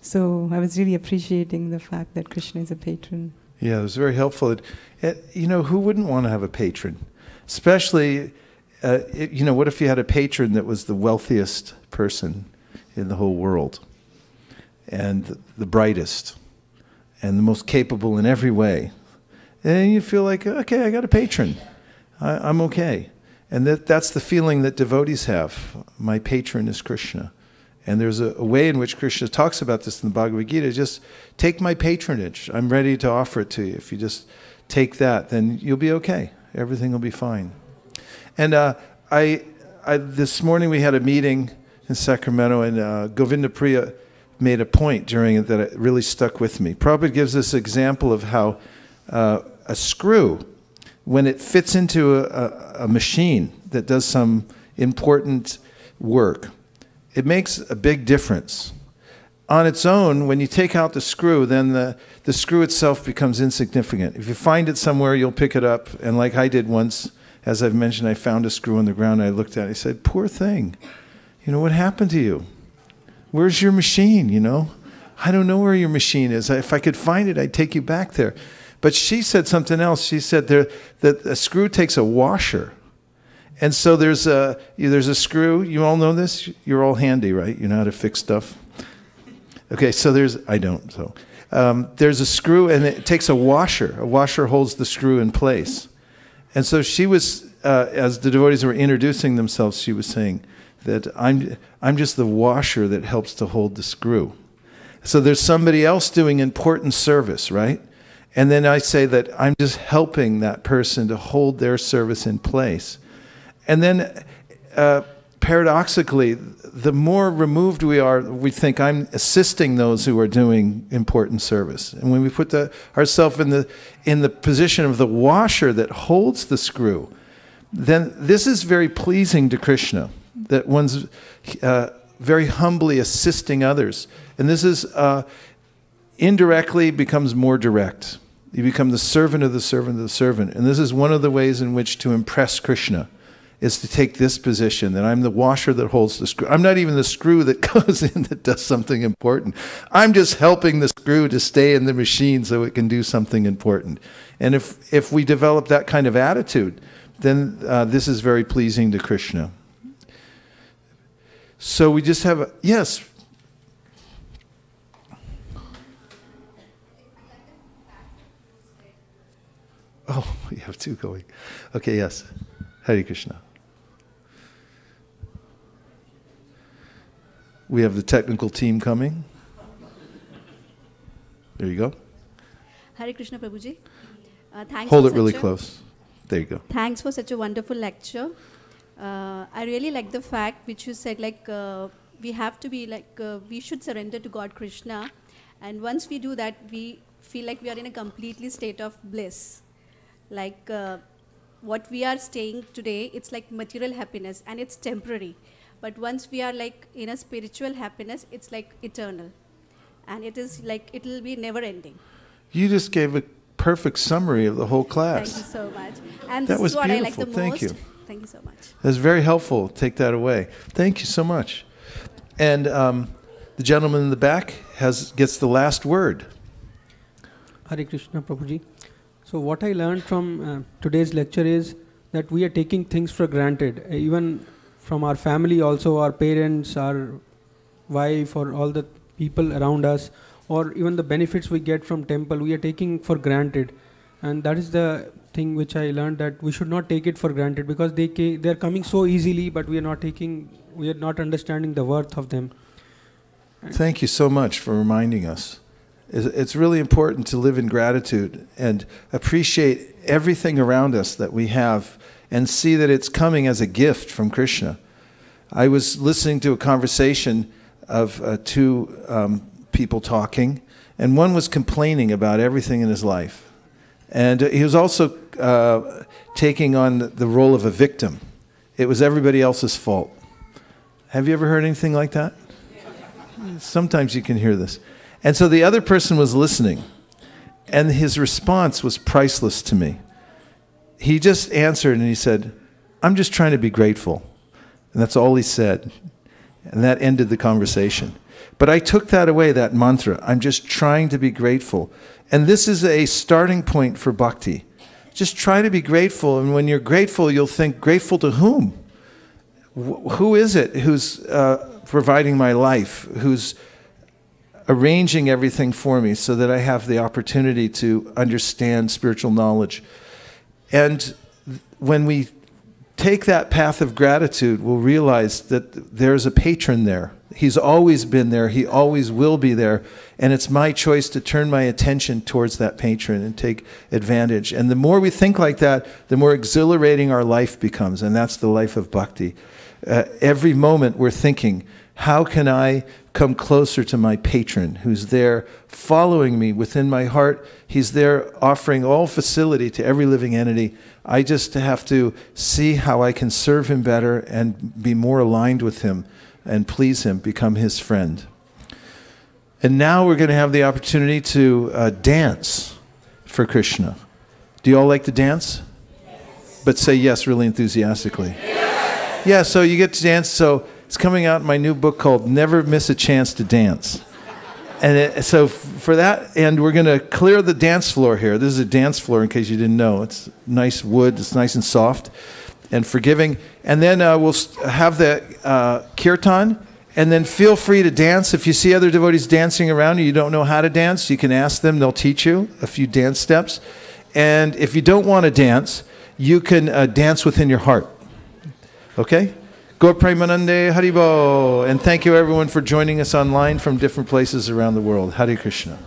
So I was really appreciating the fact that Krishna is a patron. Yeah, it was very helpful. Who wouldn't want to have a patron? Especially, what if you had a patron that was the wealthiest person in the whole world, and the brightest, and the most capable in every way? And you feel like, okay, I got a patron. I'm okay. And that's the feeling that devotees have. My patron is Krishna. And there's a way in which Krishna talks about this in the Bhagavad Gita. Just take my patronage. I'm ready to offer it to you. If you just take that, then you'll be okay. Everything will be fine. And this morning we had a meeting in Sacramento, and Govinda Priya made a point during it that it really stuck with me. Prabhupada gives this example of how a screw, when it fits into a machine that does some important work, it makes a big difference. on its own, when you take out the screw, then the screw itself becomes insignificant. If you find it somewhere, you'll pick it up. And like I did once, as I've mentioned, I found a screw on the ground. I looked at it. I said, poor thing. You know, what happened to you? Where's your machine, you know? I don't know where your machine is. If I could find it, I'd take you back there. But she said something else. She said that a screw takes a washer. And so there's a screw. You all know this? You're all handy, right? You know how to fix stuff? Okay, so I don't. So there's a screw, and it takes a washer. A washer holds the screw in place. And so she was, as the devotees were introducing themselves, she was saying that I'm just the washer that helps to hold the screw. So there's somebody else doing important service, right? And then I say that I'm just helping that person to hold their service in place. And then paradoxically, the more removed we are, we think I'm assisting those who are doing important service. And when we put ourselves in the position of the washer that holds the screw, then this is very pleasing to Krishna, that one's very humbly assisting others. And this is indirectly becomes more direct. You become the servant of the servant of the servant. And this is one of the ways in which to impress Krishna, is to take this position, that I'm the washer that holds the screw. I'm not even the screw that goes in that does something important. I'm just helping the screw to stay in the machine so it can do something important. And if we develop that kind of attitude, then this is very pleasing to Krishna. So we just have yes. Oh, we have two going. Okay, yes. Hare Krishna. We have the technical team coming. There you go. Hare Krishna, Prabhuji. Thanks. Hold it really close. There you go. Thanks for such a wonderful lecture. I really like the fact which you said, like we have to be like, we should surrender to God Krishna. And once we do that, we feel like we are in a completely state of bliss. Like what we are staying today, it's like material happiness and it's temporary. But once we are like in a spiritual happiness, it's like eternal. And it is like, it will be never ending. You just gave a perfect summary of the whole class. Thank you so much. And that this was is what beautiful. I like the Thank most. You. Thank you so much. That's very helpful. Take that away. Thank you so much. And the gentleman in the back gets the last word. Hare Krishna, Prabhuji. So what I learned from today's lecture is that we are taking things for granted. Even from our family also, our parents, our wife, or all the people around us, or even the benefits we get from temple, we are taking for granted. And that is the thing which I learned, that we should not take it for granted, because they are coming so easily, but we are not understanding the worth of them. Thank you so much for reminding us. It's really important to live in gratitude and appreciate everything around us that we have and see that it's coming as a gift from Krishna. I was listening to a conversation of two people talking, and one was complaining about everything in his life. And he was also taking on the role of a victim. It was everybody else's fault. Have you ever heard anything like that? Sometimes you can hear this. And so the other person was listening, and his response was priceless to me. He just answered and he said, "I'm just trying to be grateful." And that's all he said. And that ended the conversation. But I took that away, that mantra. I'm just trying to be grateful. And this is a starting point for bhakti. Just try to be grateful. And when you're grateful, you'll think, grateful to whom? Who is it who's providing my life? Who's arranging everything for me so that I have the opportunity to understand spiritual knowledge? And when we take that path of gratitude, we'll realize that there's a patron there. He's always been there. He always will be there. And it's my choice to turn my attention towards that patron and take advantage. And the more we think like that, the more exhilarating our life becomes. And that's the life of bhakti. Every moment we're thinking, how can I come closer to my patron who's there following me within my heart? He's there offering all facility to every living entity. I just have to see how I can serve him better and be more aligned with him and please him, become his friend. And now we're going to have the opportunity to dance for Krishna. Do you all like to dance? Yes. But say yes really enthusiastically. Yes. Yeah, so you get to dance. So it's coming out in my new book called Never Miss a Chance to Dance. And so for that, and we're going to clear the dance floor here. This is a dance floor in case you didn't know. It's nice wood. It's nice and soft and forgiving. And then we'll have the Kirtan. And then feel free to dance. If you see other devotees dancing around you don't know how to dance, you can ask them. They'll teach you a few dance steps. And if you don't want to dance, you can dance within your heart. Okay? Gaur Premanande Haribo. And thank you everyone for joining us online from different places around the world. Hare Krishna.